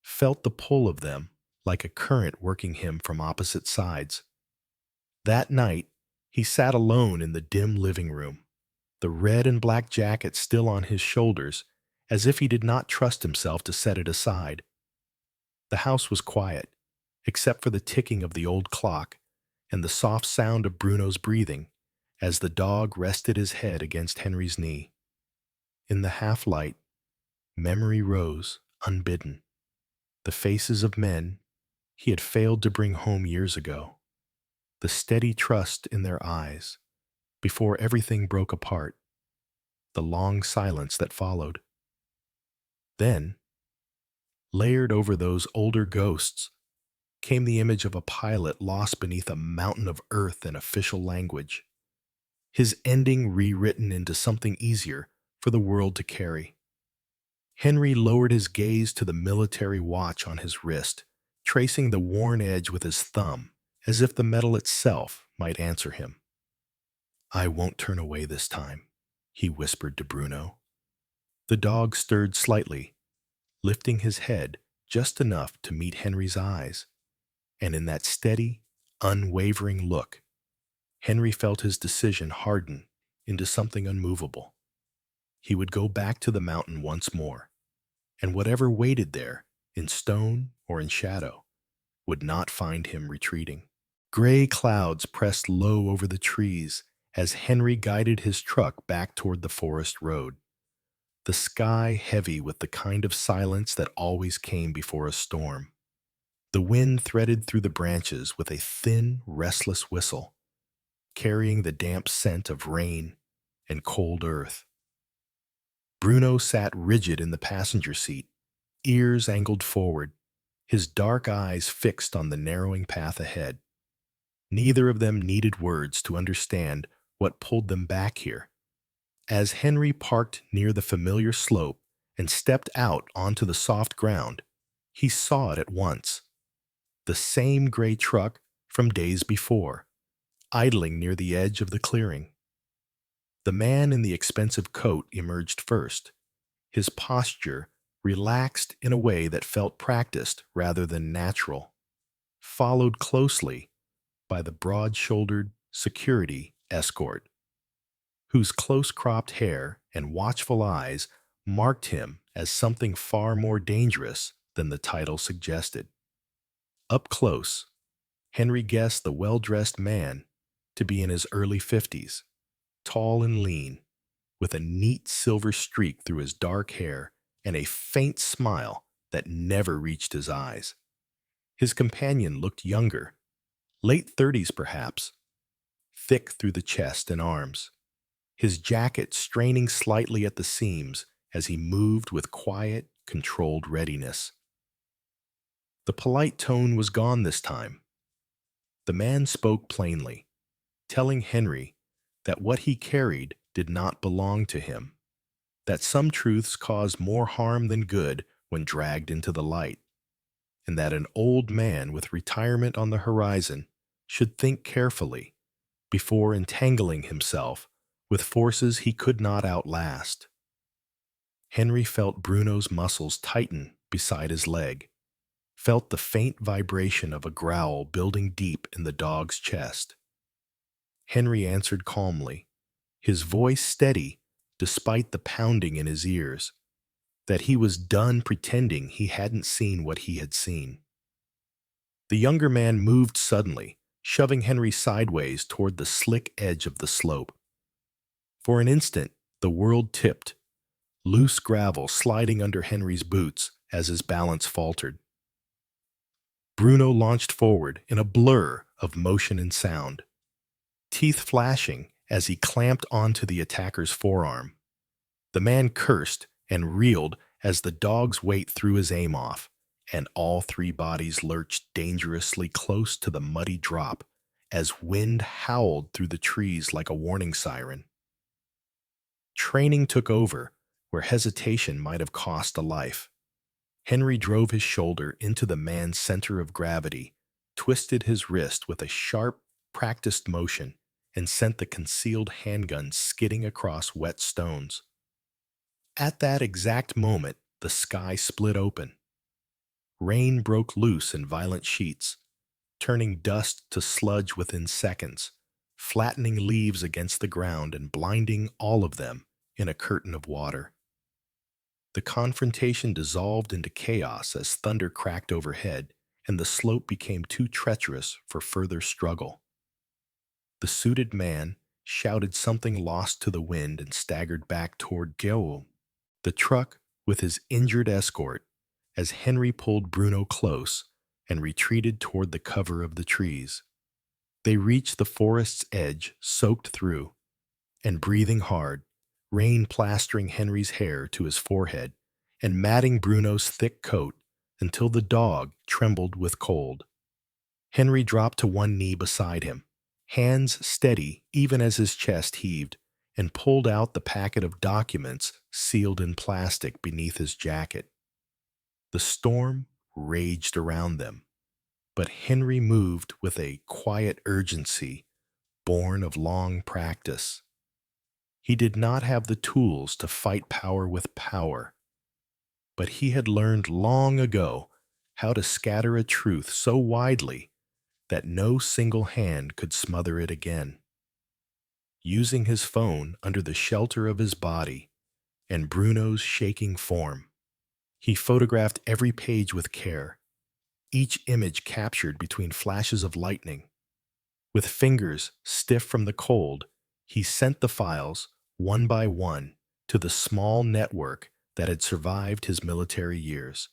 S1: felt the pull of them like a current working him from opposite sides. That night, he sat alone in the dim living room, the red and black jacket still on his shoulders, as if he did not trust himself to set it aside. The house was quiet, except for the ticking of the old clock and the soft sound of Bruno's breathing as the dog rested his head against Henry's knee. In the half-light, memory rose, unbidden. The faces of men he had failed to bring home years ago, the steady trust in their eyes, before everything broke apart, the long silence that followed. Then, layered over those older ghosts, came the image of a pilot lost beneath a mountain of earth and official language, his ending rewritten into something easier for the world to carry. Henry lowered his gaze to the military watch on his wrist, tracing the worn edge with his thumb, as if the metal itself might answer him. "I won't turn away this time," he whispered to Bruno. The dog stirred slightly, lifting his head just enough to meet Henry's eyes, and in that steady, unwavering look, Henry felt his decision harden into something unmovable. He would go back to the mountain once more, and whatever waited there, in stone or in shadow, would not find him retreating. Gray clouds pressed low over the trees as Henry guided his truck back toward the forest road, the sky heavy with the kind of silence that always came before a storm. The wind threaded through the branches with a thin, restless whistle, carrying the damp scent of rain and cold earth. Bruno sat rigid in the passenger seat, ears angled forward, his dark eyes fixed on the narrowing path ahead. Neither of them needed words to understand what pulled them back here. As Henry parked near the familiar slope and stepped out onto the soft ground, he saw it at once. The same gray truck from days before, idling near the edge of the clearing. The man in the expensive coat emerged first, his posture relaxed in a way that felt practiced rather than natural, followed closely by the broad-shouldered security escort, whose close-cropped hair and watchful eyes marked him as something far more dangerous than the title suggested. Up close, Henry guessed the well-dressed man to be in his early 50s, tall and lean, with a neat silver streak through his dark hair and a faint smile that never reached his eyes. His companion looked younger, late 30s perhaps, thick through the chest and arms, his jacket straining slightly at the seams as he moved with quiet, controlled readiness. The polite tone was gone this time. The man spoke plainly, telling Henry that what he carried did not belong to him, that some truths cause more harm than good when dragged into the light, and that an old man with retirement on the horizon should think carefully before entangling himself with forces he could not outlast. Henry felt Bruno's muscles tighten beside his leg, felt the faint vibration of a growl building deep in the dog's chest. Henry answered calmly, his voice steady despite the pounding in his ears, that he was done pretending he hadn't seen what he had seen. The younger man moved suddenly, shoving Henry sideways toward the slick edge of the slope. For an instant, the world tipped, loose gravel sliding under Henry's boots as his balance faltered. Bruno launched forward in a blur of motion and sound, teeth flashing as he clamped onto the attacker's forearm. The man cursed and reeled as the dog's weight threw his aim off, and all three bodies lurched dangerously close to the muddy drop as wind howled through the trees like a warning siren. Training took over where hesitation might have cost a life. Henry drove his shoulder into the man's center of gravity, twisted his wrist with a sharp, practiced motion, and sent the concealed handgun skidding across wet stones. At that exact moment, the sky split open. Rain broke loose in violent sheets, turning dust to sludge within seconds, flattening leaves against the ground and blinding all of them in a curtain of water. The confrontation dissolved into chaos as thunder cracked overhead, and the slope became too treacherous for further struggle. The suited man shouted something lost to the wind and staggered back toward Geo, the truck with his injured escort, as Henry pulled Bruno close and retreated toward the cover of the trees. They reached the forest's edge, soaked through, and breathing hard, rain plastering Henry's hair to his forehead and matting Bruno's thick coat until the dog trembled with cold. Henry dropped to one knee beside him, hands steady even as his chest heaved, and pulled out the packet of documents sealed in plastic beneath his jacket. The storm raged around them, but Henry moved with a quiet urgency born of long practice. He did not have the tools to fight power with power, but he had learned long ago how to scatter a truth so widely that no single hand could smother it again. Using his phone under the shelter of his body and Bruno's shaking form, he photographed every page with care, each image captured between flashes of lightning. With fingers stiff from the cold, he sent the files, one by one, to the small network that had survived his military years,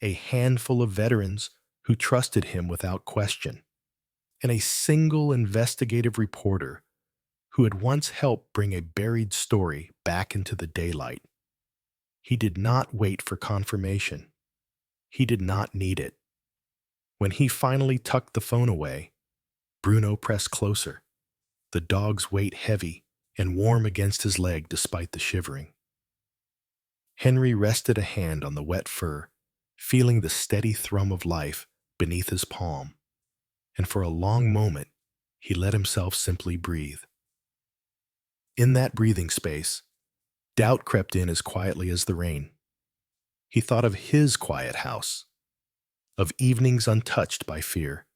S1: a handful of veterans who trusted him without question, and a single investigative reporter who had once helped bring a buried story back into the daylight. He did not wait for confirmation. He did not need it. When he finally tucked the phone away, Bruno pressed closer, the dog's weight heavy and warm against his leg despite the shivering. Henry rested a hand on the wet fur, feeling the steady thrum of life beneath his palm, and for a long moment he let himself simply breathe. In that breathing space, doubt crept in as quietly as the rain. He thought of his quiet house, of evenings untouched by fear,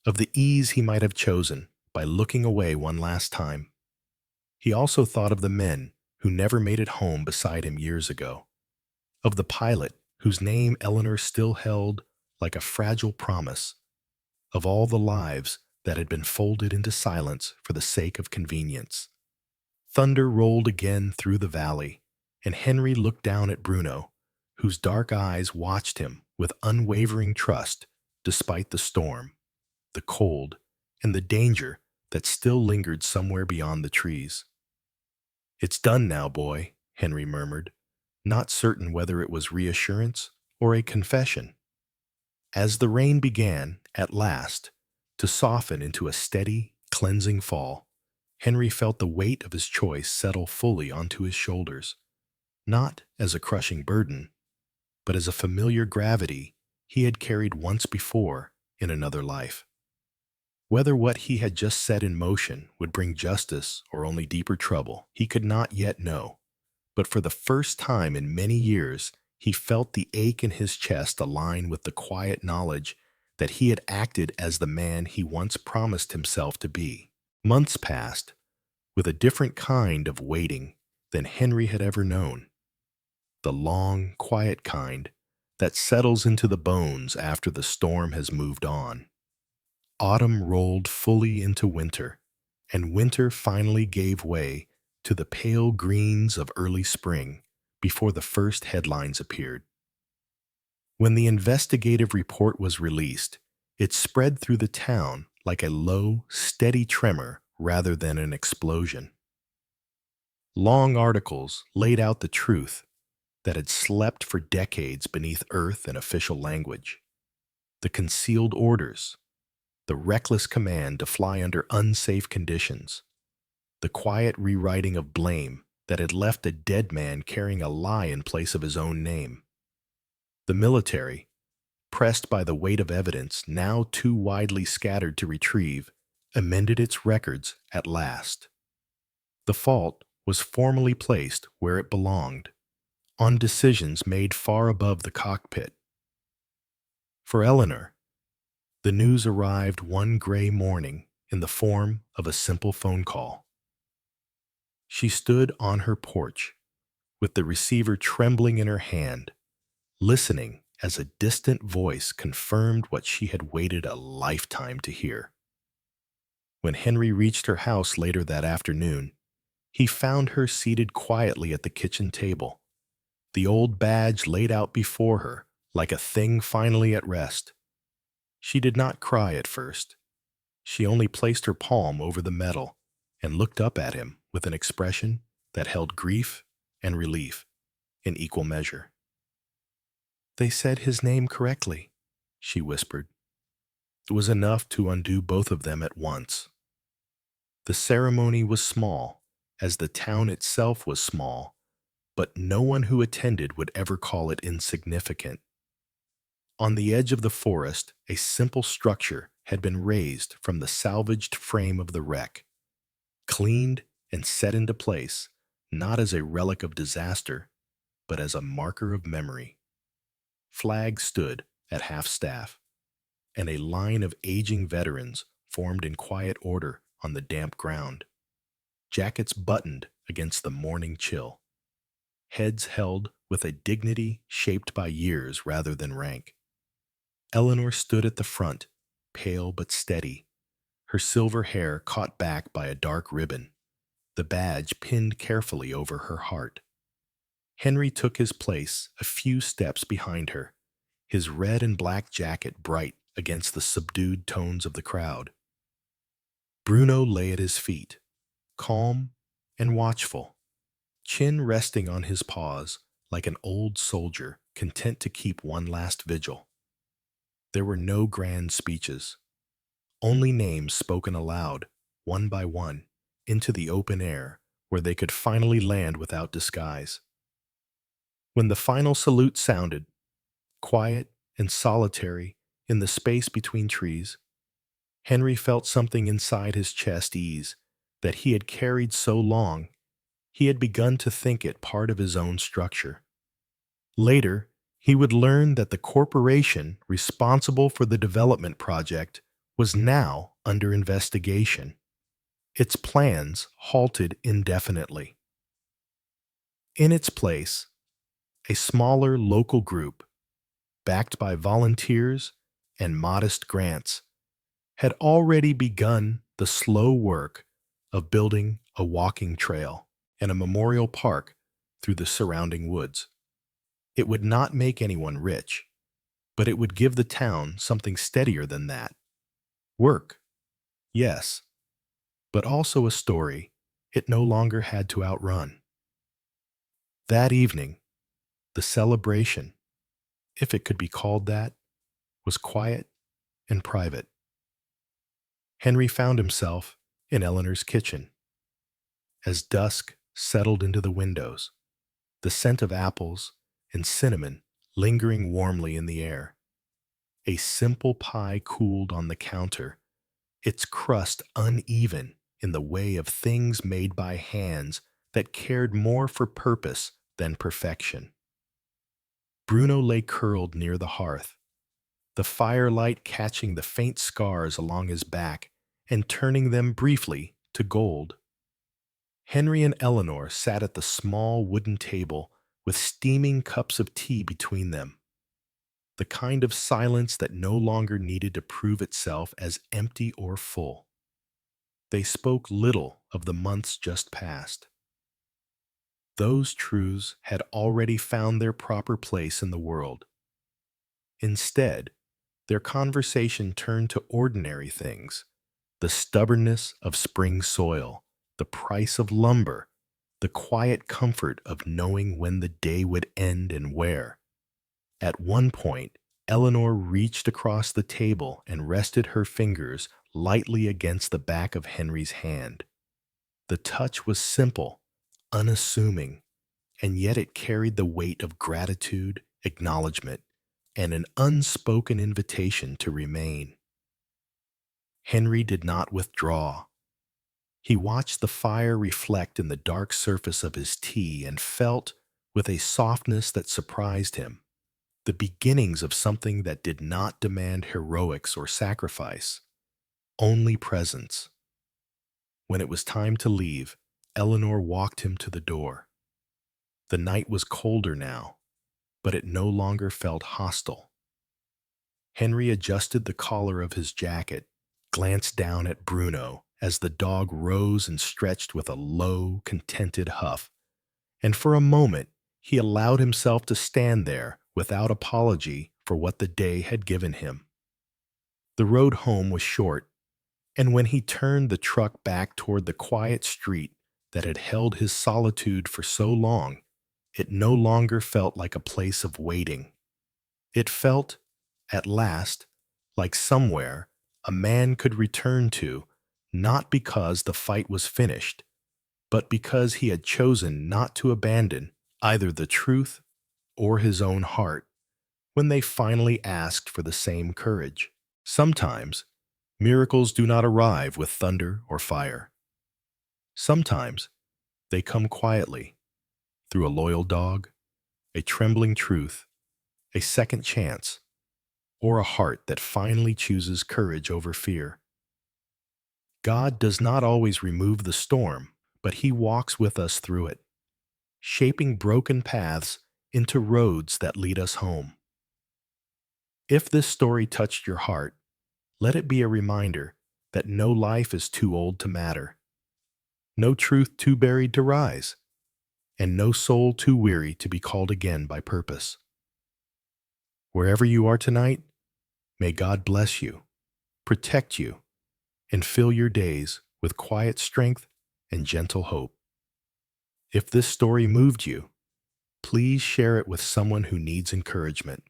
S1: of the ease he might have chosen by looking away one last time. He also thought of the men who never made it home beside him years ago, of the pilot whose name Eleanor still held like a fragile promise, of all the lives that had been folded into silence for the sake of convenience. Thunder rolled again through the valley, and Henry looked down at Bruno, whose dark eyes watched him with unwavering trust despite the storm, the cold, and the danger that still lingered somewhere beyond the trees. "It's done now, boy," Henry murmured, not certain whether it was reassurance or a confession. As the rain began, at last, to soften into a steady, cleansing fall, Henry felt the weight of his choice settle fully onto his shoulders, not as a crushing burden, but as a familiar gravity he had carried once before in another life. Whether what he had just set in motion would bring justice or only deeper trouble, he could not yet know. But for the first time in many years, he felt the ache in his chest align with the quiet knowledge that he had acted as the man he once promised himself to be. Months passed, with a different kind of waiting than Henry had ever known. The long, quiet kind that settles into the bones after the storm has moved on. Autumn rolled fully into winter, and winter finally gave way to the pale greens of early spring before the first headlines appeared. When the investigative report was released, it spread through the town like a low, steady tremor rather than an explosion. Long articles laid out the truth that had slept for decades beneath earth and official language. The concealed orders, the reckless command to fly under unsafe conditions, the quiet rewriting of blame that had left a dead man carrying a lie in place of his own name. The military, pressed by the weight of evidence now too widely scattered to retrieve, amended its records at last. The fault was formally placed where it belonged, on decisions made far above the cockpit. For Eleanor, the news arrived one gray morning in the form of a simple phone call. She stood on her porch, with the receiver trembling in her hand, listening as a distant voice confirmed what she had waited a lifetime to hear. When Henry reached her house later that afternoon, he found her seated quietly at the kitchen table, the old badge laid out before her like a thing finally at rest. She did not cry at first. She only placed her palm over the medal and looked up at him with an expression that held grief and relief in equal measure. "They said his name correctly," she whispered. It was enough to undo both of them at once. The ceremony was small, as the town itself was small, but no one who attended would ever call it insignificant. On the edge of the forest, a simple structure had been raised from the salvaged frame of the wreck, cleaned and set into place, not as a relic of disaster, but as a marker of memory. Flags stood at half-staff, and a line of aging veterans formed in quiet order on the damp ground, jackets buttoned against the morning chill, heads held with a dignity shaped by years rather than rank. Eleanor stood at the front, pale but steady, her silver hair caught back by a dark ribbon, the badge pinned carefully over her heart. Henry took his place a few steps behind her, his red and black jacket bright against the subdued tones of the crowd. Bruno lay at his feet, calm and watchful, chin resting on his paws like an old soldier content to keep one last vigil. There were no grand speeches, only names spoken aloud, one by one, into the open air where they could finally land without disguise. When the final salute sounded, quiet and solitary in the space between trees, Henry felt something inside his chest ease that he had carried so long he had begun to think it part of his own structure. Later, he would learn that the corporation responsible for the development project was now under investigation, its plans halted indefinitely. In its place, a smaller local group, backed by volunteers and modest grants, had already begun the slow work of building a walking trail and a memorial park through the surrounding woods. It would not make anyone rich, but it would give the town something steadier than that. Work, yes, but also a story it no longer had to outrun. That evening, the celebration, if it could be called that, was quiet and private. Henry found himself in Eleanor's kitchen. As dusk settled into the windows, the scent of apples and cinnamon lingering warmly in the air, a simple pie cooled on the counter, its crust uneven in the way of things made by hands that cared more for purpose than perfection. Bruno lay curled near the hearth, the firelight catching the faint scars along his back and turning them briefly to gold. Henry and Eleanor sat at the small wooden table with steaming cups of tea between them, the kind of silence that no longer needed to prove itself as empty or full. They spoke little of the months just past. Those truths had already found their proper place in the world. Instead, their conversation turned to ordinary things: the stubbornness of spring soil, the price of lumber, the quiet comfort of knowing when the day would end and where. At one point, Eleanor reached across the table and rested her fingers lightly against the back of Henry's hand. The touch was simple, unassuming, and yet it carried the weight of gratitude, acknowledgement, and an unspoken invitation to remain. Henry did not withdraw. He watched the fire reflect in the dark surface of his tea and felt, with a softness that surprised him, the beginnings of something that did not demand heroics or sacrifice, only presence. When it was time to leave, Eleanor walked him to the door. The night was colder now, but it no longer felt hostile. Henry adjusted the collar of his jacket, glanced down at Bruno as the dog rose and stretched with a low, contented huff, and for a moment he allowed himself to stand there without apology for what the day had given him. The road home was short, and when he turned the truck back toward the quiet street that had held his solitude for so long, it no longer felt like a place of waiting. It felt, at last, like somewhere a man could return to, not because the fight was finished, but because he had chosen not to abandon either the truth or his own heart when they finally asked for the same courage. Sometimes, miracles do not arrive with thunder or fire. Sometimes, they come quietly, through a loyal dog, a trembling truth, a second chance, or a heart that finally chooses courage over fear. God does not always remove the storm, but He walks with us through it, shaping broken paths into roads that lead us home. If this story touched your heart, let it be a reminder that no life is too old to matter, no truth too buried to rise, and no soul too weary to be called again by purpose. Wherever you are tonight, may God bless you, protect you, and fill your days with quiet strength and gentle hope. If this story moved you, please share it with someone who needs encouragement.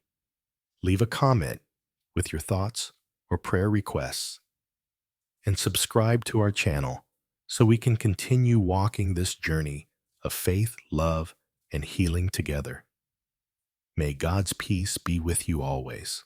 S1: Leave a comment with your thoughts or prayer requests, and subscribe to our channel so we can continue walking this journey of faith, love, and healing together. May God's peace be with you always.